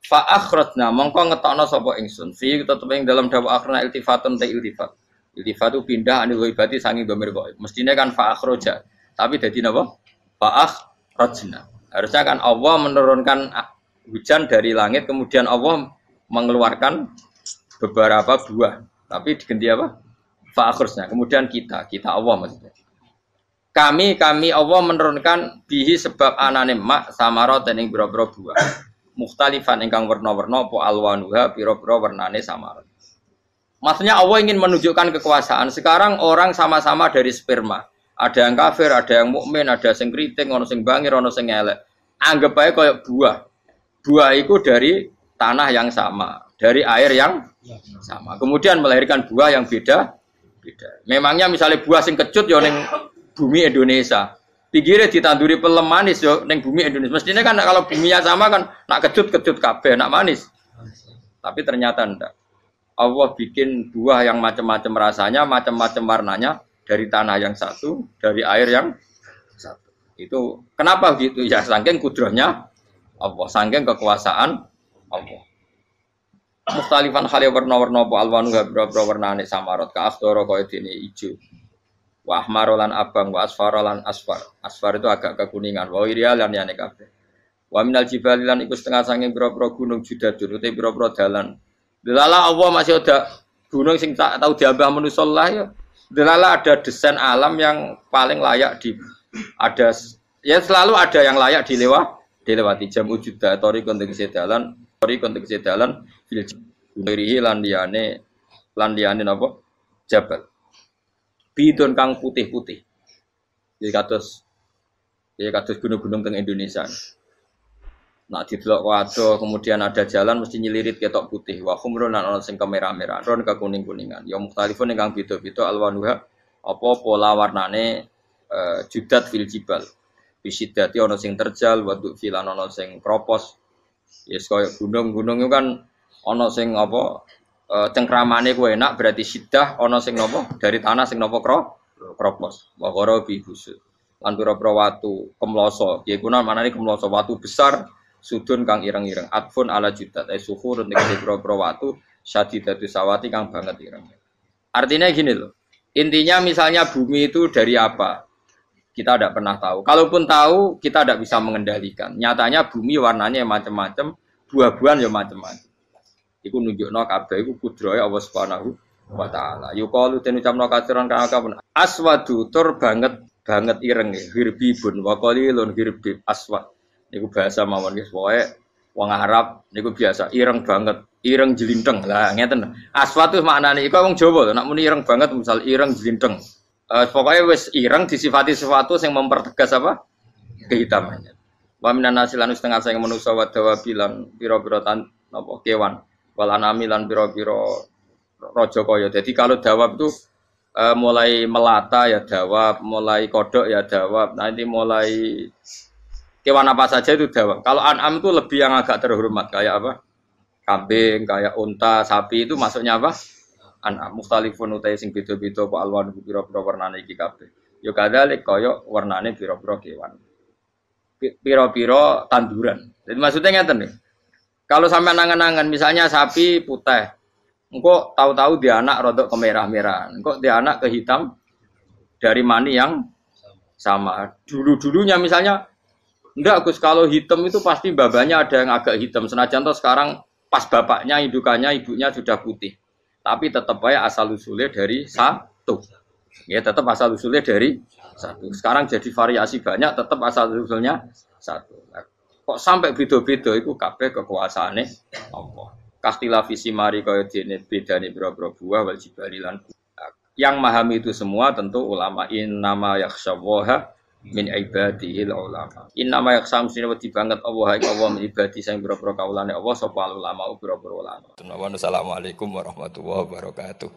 Fa akhrajna mongko ngetokno sapa ingsun fi tetep ing dalam dawa akhirna iltifatun ta iltifat. Iltifat itu pindah anil ghaibati sanging dhamir ghaib. Mestine kan fa akhraja, tapi dadi napa? Fa akhrajna. Harusnya kan Allah menurunkan hujan dari langit kemudian Allah mengeluarkan beberapa buah. Tapi diganti apa? Fa akhrajna. Kemudian kita Allah maksudnya. Kami Allah menurunkan bihi sebab anane mak samarat ing boro-boro buah. Mukhtalifan ingkang werna-werna apa alwanuha pira-pira wernane samarat. Maksudnya Allah ingin menunjukkan kekuasaan. Sekarang orang sama-sama dari sperma. Ada yang kafir, ada yang mukmin, ada yang kriting, ono sing bangir, ono sing elek. Anggap aja kayak buah. Buah itu dari tanah yang sama, dari air yang sama. Kemudian melahirkan buah yang beda. Memangnya misalnya buah sing kecut ya ning bumi Indonesia. Pinggirnya ditanduri pelem manis yo ning bumi Indonesia. Mestinya kan kalau buminya sama kan nak kecut kabeh, nak manis. Tapi ternyata enggak. Allah bikin buah yang macam-macam rasanya, macam-macam warnanya dari tanah yang satu, dari air yang satu. Itu kenapa gitu? Ya saking kudrahnya Allah, saking kekuasaan Allah. Mukhtalifan khali warna-warna apa alwanu habra-habra warnane samarat ka akhdara kaya dene ijo. Wa ahmarolan abang wa asfarolan asfar. Asfar itu agak kekuningan, wa irial lan yane kabeh. Wa minal jibali lan iku setengah saking pira-pira gunung judadun uta pira-pira dalan. Delala Allah masih ada gunung sing tak tahu diambah manusa lah ya. Delala ada desain alam yang paling layak ada ya selalu ada yang layak dilewati jam wujuda tori konteks dalan fil jibri lan liyane napa jabal. Bidon kang putih-putih. Jadi kados gunung-gunung teng Indonesia. Nah didelok waduh kemudian ada jalan mesti nyelirit ketok putih wa khumrun lan ana sing kemerah-merah ron ke kuning-kuningan ya mukhtalifun ingkang beda-beda alwanuha apa pola warnane judat fil jibal bisidati ana sing terjal wa filan ana sing kropos yes kaya gunung-gunung itu kan ana sing apa cengkramane ku enak berarti sidah ana sing napa dari tanah sing napa kropos wa gharabi busud lan pira-pira watu kemloso ya kuna manane kemloso watu besar sudun kang ireng-ireng atfun ala judat suhur tegese pira-pira watu syadidatu sawati kang banget ireng artinya gini loh intinya misalnya bumi itu dari apa kita tidak pernah tahu kalaupun tahu kita tidak bisa mengendalikan nyatanya bumi warnanya macam-macam buah-buahan ya macam-macam iku nunjukno kabeh iku kudrahe Allah Subhanahu wa taala. Yuqalu den ucapno kasiran kang akeh aswadu tur banget ireng hirbibun wa qalilun hirbib aswad. Niku bahasa mawon guys pokoke wong Arab niku biasa ireng banget, ireng jelinteng. Lah ngeten. Aswad itu maknane iku wong Jawa lho nek muni ireng banget misal ireng jelinteng. Pokoknya wis ireng disifati sesuatu yang mempertegas apa? Kehitamannya. Wa minan nasilan setengah sing manusa wa dawabilan pira-pira napa kewan. Walanami lan pira-pira raja kaya. Jadi kalau dawab itu mulai melata ya dawab, mulai kodok ya dawab. Nanti mulai kewan apa saja itu dawab. Kalau an'am itu lebih yang agak terhormat kayak apa? Kambing, kayak unta, sapi itu masuknya apa? An'am. Mukhtalifun utai sing beda-beda apa alwan pira-pira warnane iki kabeh. Ya kadalik kaya warnane pira-pira kewan. Pira-pira tanduran. Jadi maksudnya ngeten nih. Kalau sampai nangan-nangan, misalnya sapi putih, engkau tahu-tahu dia anak rodok kemerah-merahan, engkau dia anak ke hitam dari mani yang sama. Dulu-dulunya misalnya, enggak Gus, kalau hitam itu pasti babanya ada yang agak hitam. Senajan toh sekarang pas bapaknya, indukannya, ibunya sudah putih. Tapi tetap aja asal usulnya dari satu. Ya tetap asal usulnya dari satu. Sekarang jadi variasi banyak, tetap asal usulnya satu. Kok sampai beda-beda itu kabeh kekuasaane Allah. Kastila visi mari kaya dene bedane boro-boro buah wal jibali lan yang memahami itu semua tentu ulama innama yakhshawaha min ibadihil ulama. Innama yakhsham sine wedi banget Allah ing Allah min ibadi sing boro-boro kaulane Allah sapa ulama boro-boro ulama. Assalamualaikum warahmatullahi wabarakatuh.